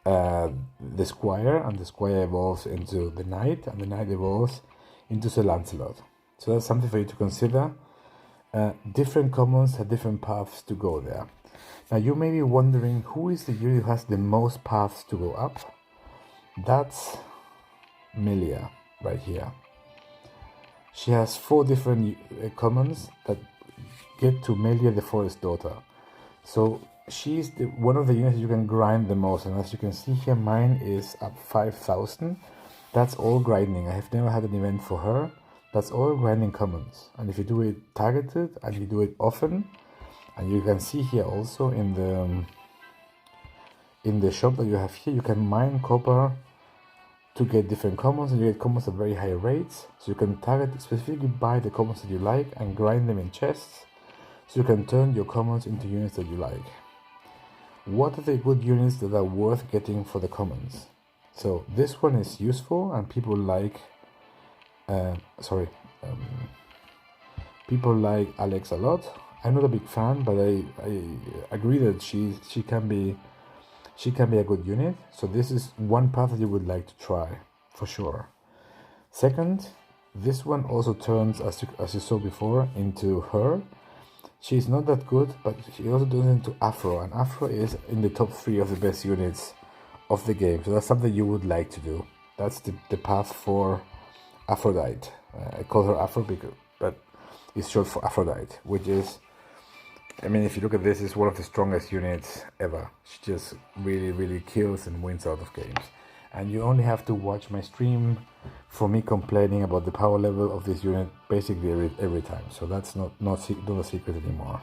the Squire, and the Squire evolves into the Knight, and the Knight evolves into Sir Lancelot. So that's something for you to consider. Different commons have different paths to go there. Now you may be wondering, who is the unit who has the most paths to go up? That's Melia right here. She has 4 different commons that get to Melia the Forest Daughter. So she's one of the units you can grind the most, and as you can see here, mine is up 5,000. That's all grinding. I have never had an event for her. That's all grinding commons. And if you do it targeted and you do it often, and you can see here also in the shop that you have here, you can mine copper to get different commons, and you get commons at very high rates. So you can target specifically buy the commons that you like and grind them in chests, so you can turn your commons into units that you like. What are the good units that are worth getting for the commons? So this one is useful, and people like people like Alex a lot. I'm not a big fan, but I agree that she can be a good unit. So this is one path that you would like to try for sure. Second, this one also turns, as you saw before, into her. She's not that good, but she also turns into Afro, and Afro is in the top 3 of the best units of the game. So that's something you would like to do. That's the path for Aphrodite. I call her Aphro because, but it's short for Aphrodite, which is, I mean, if you look at this, it's one of the strongest units ever. She just really, really kills and wins out of games. And you only have to watch my stream for me complaining about the power level of this unit basically every time. So that's not a secret anymore.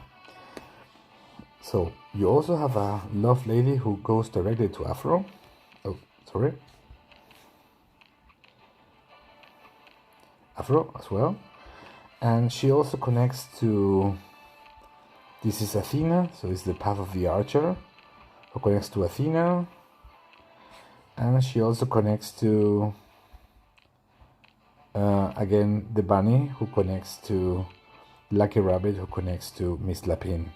So you also have a love lady who goes directly to Afro. Oh, sorry. Afro as well. And she also connects to, this is Athena, so it's the path of the archer, who connects to Athena. And she also connects to, again, the bunny, who connects to Lucky Rabbit, who connects to Miss Lapine,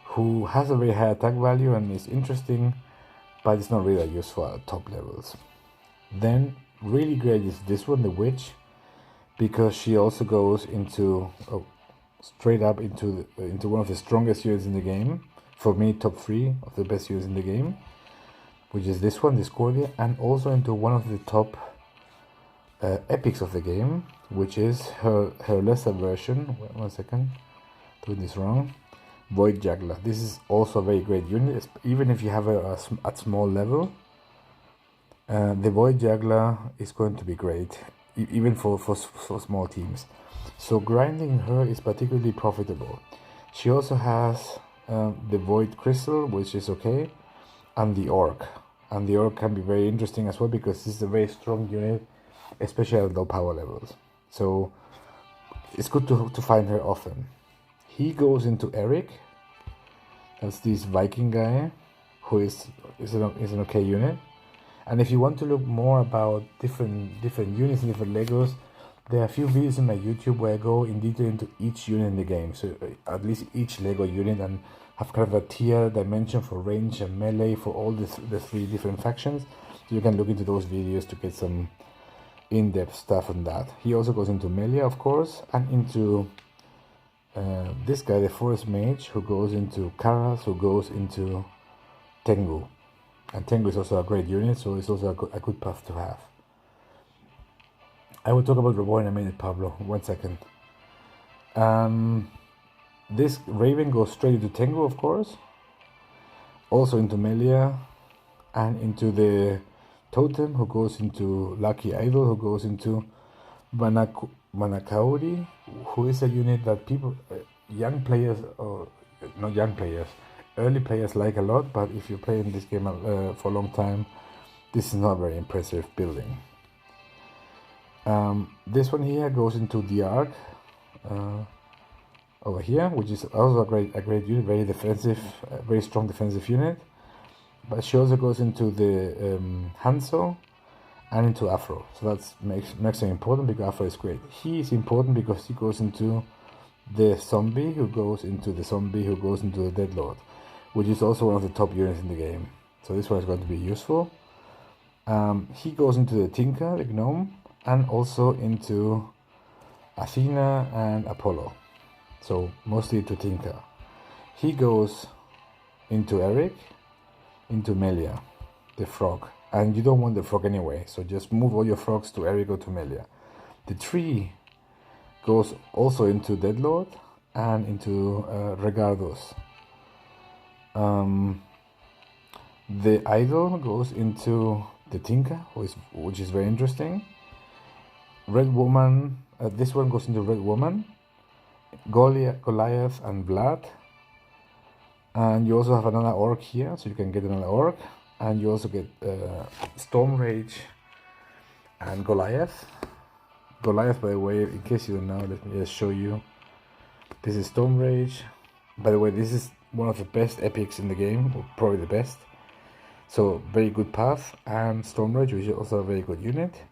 who has a very high attack value and is interesting, but it's not really useful at top levels. Then, really great is this one, the Witch, because she also goes into, straight up into one of the strongest units in the game. For me, top 3 of the best units in the game, which is this one, Discordia, and also into one of the top epics of the game, which is her lesser version. Wait 1 second, doing this wrong. Void Juggler. This is also a very great unit, even if you have at small level. The Void Juggler is going to be great, even for small teams. So grinding her is particularly profitable. She also has the Void Crystal, which is okay, and the Orc. And the Orc can be very interesting as well, because this is a very strong unit, especially at low power levels. So it's good to find her often. He goes into Eric. That's this Viking guy, who is an okay unit. And if you want to look more about different units and different Legos, there are a few videos in my YouTube where I go in detail into each unit in the game. So at least each Lego unit, and have kind of a tier dimension for range and melee for all the 3 different factions. So you can look into those videos to get some in-depth stuff on that. He also goes into melee, of course, and into this guy, the Forest Mage, who goes into Karas, who goes into Tengu. And Tengu is also a great unit, so it's also a good path to have. I will talk about Reborning in a minute, Pablo. 1 second. This Raven goes straight into Tengu, of course. Also into Melia, and into the Totem, who goes into Lucky Idol, who goes into Manakauri, who is a unit that people, young players, or not young players, early players like a lot, but if you play in this game for a long time, this is not very impressive building. This one here goes into the Ark over here, which is also a great unit, very defensive, very strong defensive unit. But she also goes into the Hanzo and into Afro, so that makes him important, because Afro is great. He is important because he goes into the zombie, who goes into the Deadlord, which is also one of the top units in the game. So this one is going to be useful. He goes into the Tinker, the gnome, and also into Athena and Apollo. So mostly to Tinker. He goes into Eric, into Melia, the frog. And you don't want the frog anyway, so just move all your frogs to Eric or to Melia. The tree goes also into Deadlord and into Regardos. The idol goes into the Tinker, which is very interesting. Red Woman, this one goes into Red Woman, Goliath and Vlad. And you also have another Orc here, so you can get another Orc. And you also get Storm Rage and Goliath. Goliath, by the way, in case you don't know, let me just show you. This is Storm Rage. By the way, this is one of the best epics in the game, or probably the best. So very good path. And Storm Rage, which is also a very good unit.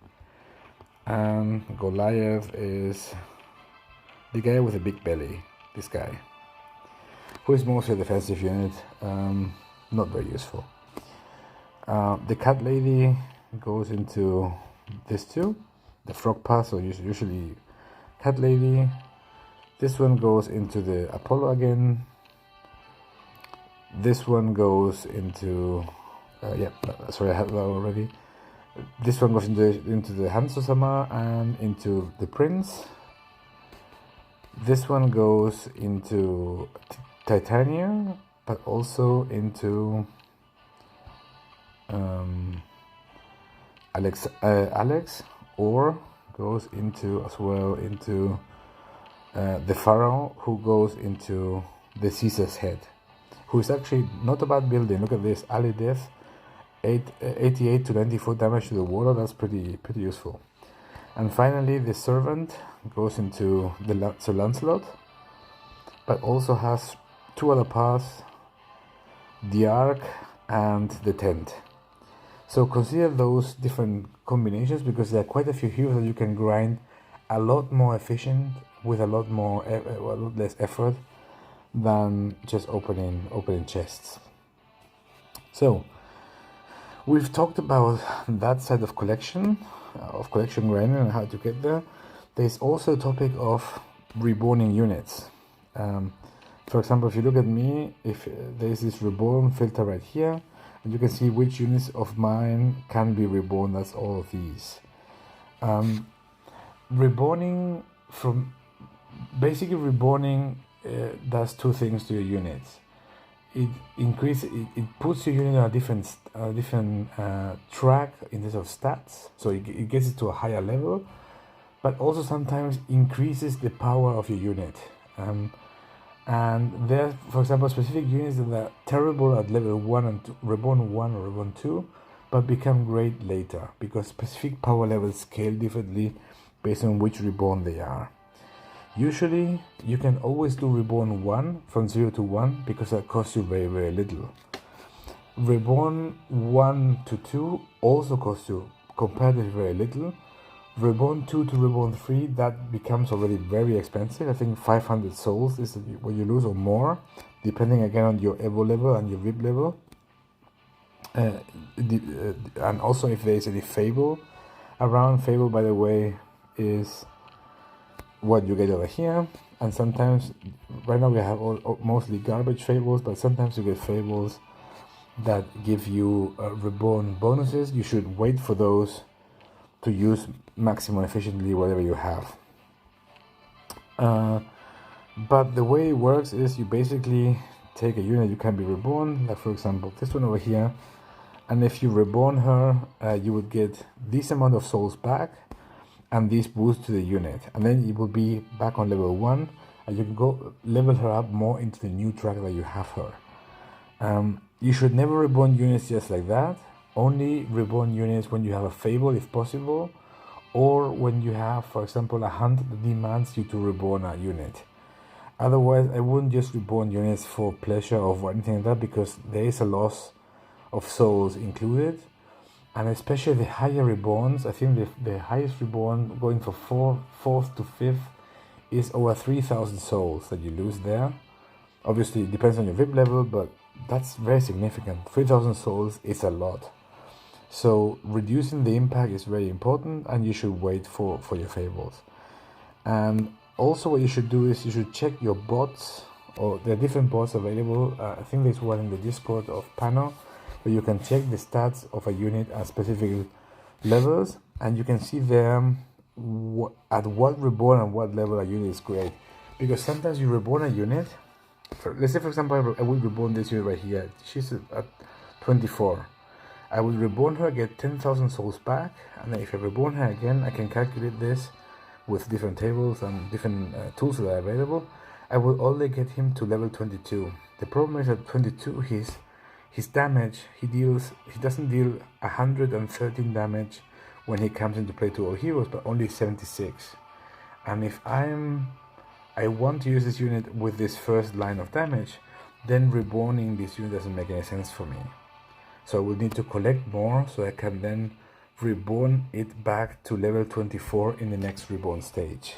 And Goliath is the guy with a big belly, this guy, who is mostly a defensive unit, not very useful. The Cat Lady goes into this too, the frog path, so usually Cat Lady. This one goes into the Apollo again. This one goes into Yeah, sorry, I had that already. This one goes into the Hanzo-sama and into the Prince. This one goes into Titania, but also into Alex, or goes into as well into the Pharaoh, who goes into the Caesar's head, who is actually not a bad building. Look at this, ally death, 88 to 94 damage to the Warlord. That's pretty useful. And finally, the Servant goes into the Sir Lancelot, but also has two other paths, the Ark and the Tent. So consider those different combinations, because there are quite a few heroes that you can grind a lot more efficient with a lot less effort than just opening chests. So we've talked about that side of collection grinding and how to get there. There's also a topic of reborning units. For example, if you look at me, if there's this reborn filter right here, and you can see which units of mine can be reborn. That's all of these. Reborning does two things to your units. It puts your unit on a different track in terms of stats, so it gets it to a higher level, but also sometimes increases the power of your unit. And there are, for example, specific units that are terrible at level 1 and 2, Reborn 1 or Reborn 2, but become great later, because specific power levels scale differently based on which Reborn they are. Usually, you can always do Reborn 1 from 0 to 1, because that costs you very, very little. Reborn 1 to 2 also costs you comparatively very little. Reborn 2 to Reborn 3, that becomes already very expensive. I think 500 souls is what you lose, or more, depending again on your Evo level and your VIP level. And also if there is any Fable around. Fable, by the way, is what you get over here. And sometimes, right now we have mostly garbage Fables, but sometimes you get Fables that give you Reborn bonuses. You should wait for those to use maximum efficiently whatever you have. But the way it works is you basically take a unit you can be reborn, like for example this one over here, and if you reborn her, you would get this amount of souls back and this boost to the unit, and then it will be back on level 1, and you can go level her up more into the new track that you have her. You should never reborn units just like that. Only reborn units when you have a Fable, if possible, or when you have, for example, a hunt that demands you to reborn a unit. Otherwise, I wouldn't just reborn units for pleasure or anything like that, because there is a loss of souls included. And especially the higher reborns, I think the highest reborn going for 4th to 5th is over 3,000 souls that you lose there. Obviously, it depends on your VIP level, but that's very significant. 3,000 souls is a lot. So reducing the impact is very important, and you should wait for your Fables. And also what you should do is you should check your bots, or there are different bots available. I think there's one in the Discord of Pano, where you can check the stats of a unit at specific levels, and you can see there at what reborn and what level a unit is great. Because sometimes you reborn a unit, let's say for example I would reborn this unit right here, she's at 24. I will reborn her, get 10,000 souls back, and then if I reborn her again, I can calculate this with different tables and different tools that are available. I will only get him to level 22. The problem is at 22, his damage, he doesn't deal 113 damage when he comes into play to all heroes, but only 76. And if I want to use this unit with this first line of damage, then reborning this unit doesn't make any sense for me. So I will need to collect more, so I can then reborn it back to level 24 in the next reborn stage.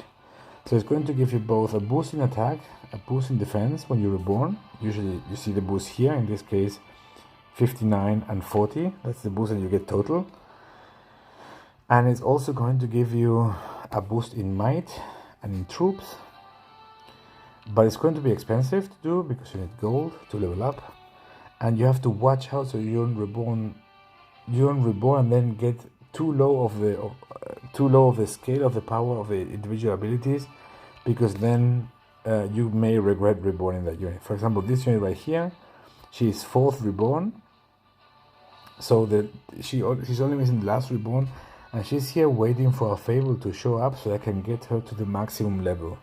So it's going to give you both a boost in attack, a boost in defense when you reborn. Usually you see the boost here, in this case 59 and 40. That's the boost that you get total. And it's also going to give you a boost in might and in troops. But it's going to be expensive to do, because you need gold to level up. and you have to watch out so you don't reborn and then get too low of the scale of the power of the individual abilities, because then you may regret reborning that unit. For example, this unit right here, she is 4th reborn, so that she's only missing the last reborn, and she's here waiting for a Fable to show up so I can get her to the maximum level.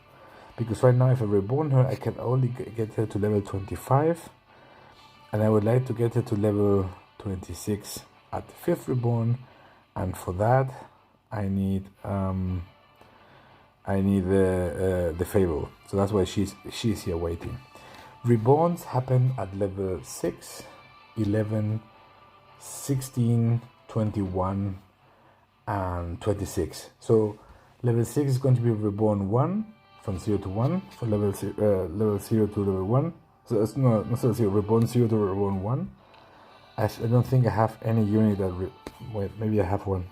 Because right now, if I reborn her, I can only get her to level 25, and I would like to get her to level 26 at the 5th reborn, and for that I need the Fable. So that's why she's here waiting. Reborns happen at level 6, 11, 16, 21, and 26. So level 6 is going to be reborn 1, from 0 to 1, so level 0 to level 1. So it's not 0, reborn 0 to reborn 1. I don't think I have any unit that... wait, maybe I have one.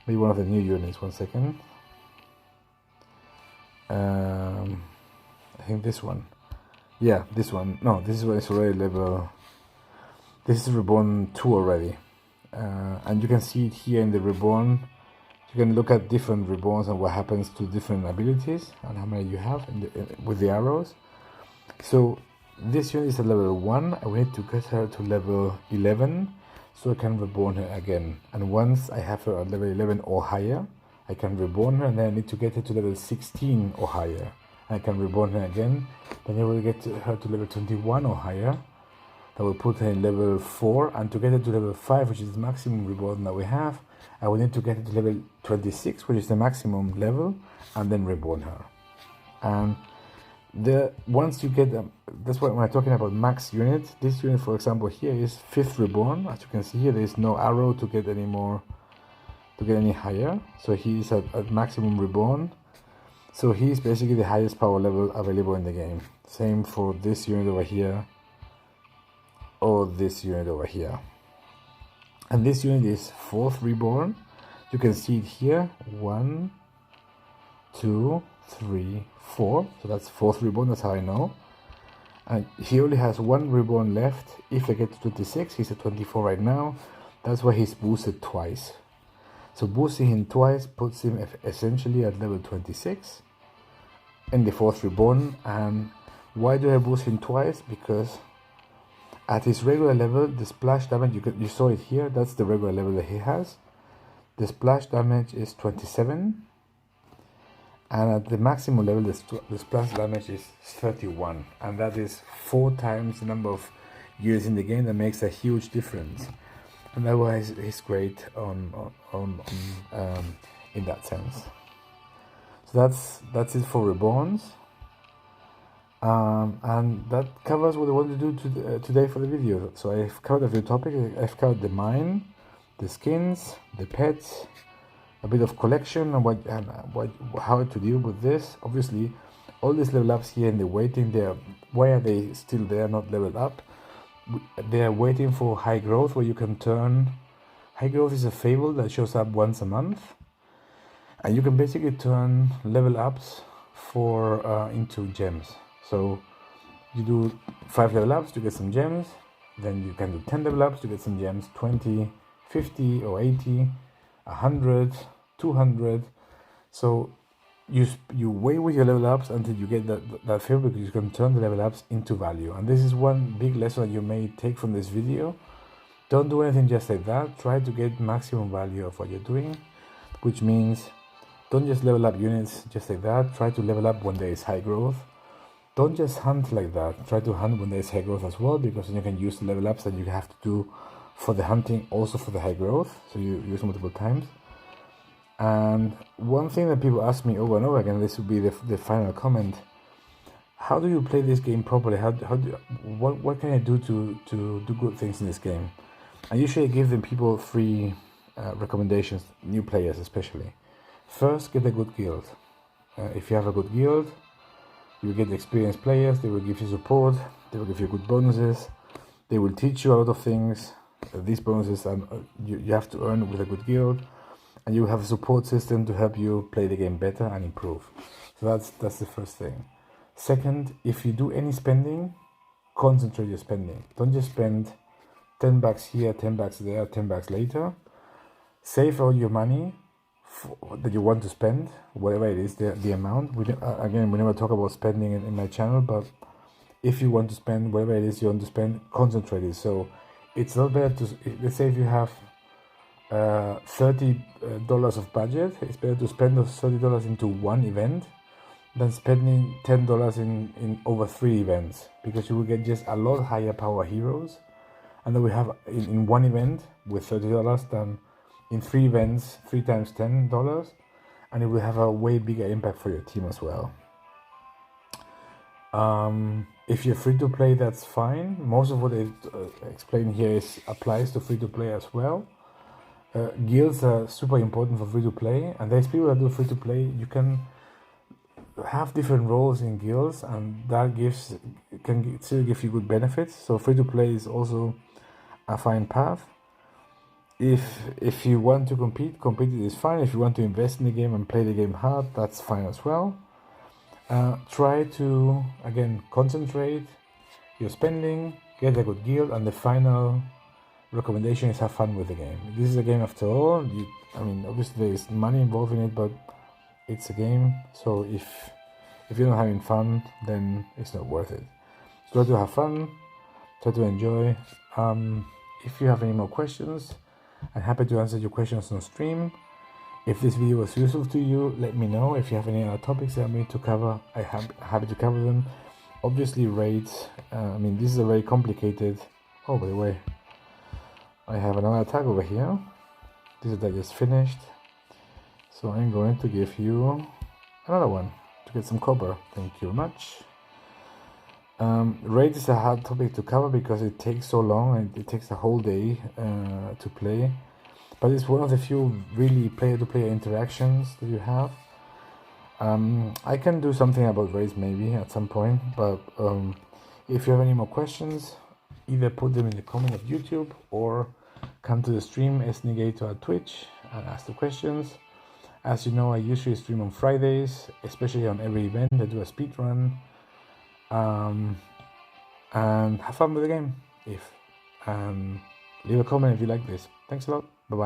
Maybe one of the new units. 1 second. I think this one. Yeah, this one. No, this one is already level... This is reborn 2 already. And you can see it here in the reborn. You can look at different reborns and what happens to different abilities and how many you have with the arrows. So this unit is at level 1. I will need to get her to level 11 so I can reborn her again. And once I have her at level 11 or higher, I can reborn her, and then I need to get her to level 16 or higher. I can reborn her again. Then I will get her to level 21 or higher. That will put her in level 4, and to get her to level 5, which is the maximum reborn that we have, I will need to get her to level 26, which is the maximum level, and then reborn her. And once you get them, that's why when I'm talking about max units, this unit, for example, here is 5th reborn. As you can see here, there is no arrow to get any more, to get any higher. So he is at maximum reborn. So he is basically the highest power level available in the game. Same for this unit over here, or this unit over here. And this unit is 4th reborn. You can see it here, 1, 2, 3, 4. So that's 4th reborn, that's how I know. And he only has 1 reborn left. If I get to 26, he's at 24 right now. That's why he's boosted twice. So boosting him twice puts him essentially at level 26 in the 4th reborn. And why do I boost him twice? Because at his regular level, the splash damage, you saw it here, that's the regular level that he has. The splash damage is 27. And at the maximum level, the splash damage is 31. And that is 4 times the number of units in the game. That makes a huge difference. And that's why he's great in that sense. So that's it for Reborns. And that covers what I want to do today for the video. So I've covered a few topics. I've covered the mine, the skins, the pets, a bit of collection, and how to deal with this. Obviously, all these level ups here in the waiting, why are they still there, not leveled up? They are waiting for high growth, where you can turn. High growth is a fable that shows up once a month, and you can basically turn level ups into gems. So you do 5 level ups to get some gems, then you can do 10 level ups to get some gems, 20, 50 or 80, 100, 200. So you wait with your level ups until you get that favor, because you can turn the level ups into value. And this is one big lesson that you may take from this video. Don't do anything just like that. Try to get maximum value of what you're doing, which means don't just level up units just like that. Try to level up when there is high growth. Don't just hunt like that. Try to hunt when there is high growth as well, because then you can use the level ups that you have to do for the hunting also for the high growth. So you use multiple times. And one thing that people ask me over and over again, this will be the final comment: how do you play this game properly? What can I do to do good things in this game? I usually give them people 3 recommendations, new players especially. First, get a good guild. If you have a good guild, you will get experienced players. They will give you support. They will give you good bonuses. They will teach you a lot of things. These bonuses you have to earn with a good guild, and you have a support system to help you play the game better and improve. So that's the first thing. Second, if you do any spending, concentrate your spending. Don't just spend $10 here, $10 there, $10 later. Save all your money that you want to spend, whatever it is, the amount. Again, we never talk about spending in my channel, but if you want to spend whatever it is you want to spend, concentrate it. So it's not better to, let's say if you have $30 of budget, it's better to spend those $30 into one event than spending $10 in over 3 events, because you will get just a lot higher power heroes, and then we have in one event with $30 than in 3 events, 3 times $10, and it will have a way bigger impact for your team as well. If you're free to play, that's fine. Most of what I explain here applies to free to play as well. Guilds are super important for free to play, and there's people that do free to play. You can have different roles in guilds, and that can still give you good benefits. So free to play is also a fine path. If you want to compete is fine. If you want to invest in the game and play the game hard, that's fine as well. Try to, again, concentrate your spending, get a good guild, and the final recommendation is have fun with the game. This is a game after all. Obviously there is money involved in it, but it's a game. So if you're not having fun, then it's not worth it. So try to have fun, try to enjoy. If you have any more questions, I'm happy to answer your questions on stream. If this video was useful to you, let me know. If you have any other topics that I need to cover, I'm happy to cover them. Obviously raids, this is a very complicated... Oh, by the way, I have another tag over here. This is that I just finished. So I'm going to give you another one to get some copper. Thank you very much. Raid is a hard topic to cover because it takes so long and it takes a whole day to play. But it's one of the few really player-to-player interactions that you have. I can do something about raids maybe at some point, but if you have any more questions, either put them in the comment of YouTube or come to the stream Esnigator at Twitch and ask the questions. As you know, I usually stream on Fridays, especially on every event. I do a speed run. And have fun with the game. Leave a comment if you like this. Thanks a lot. Bye bye.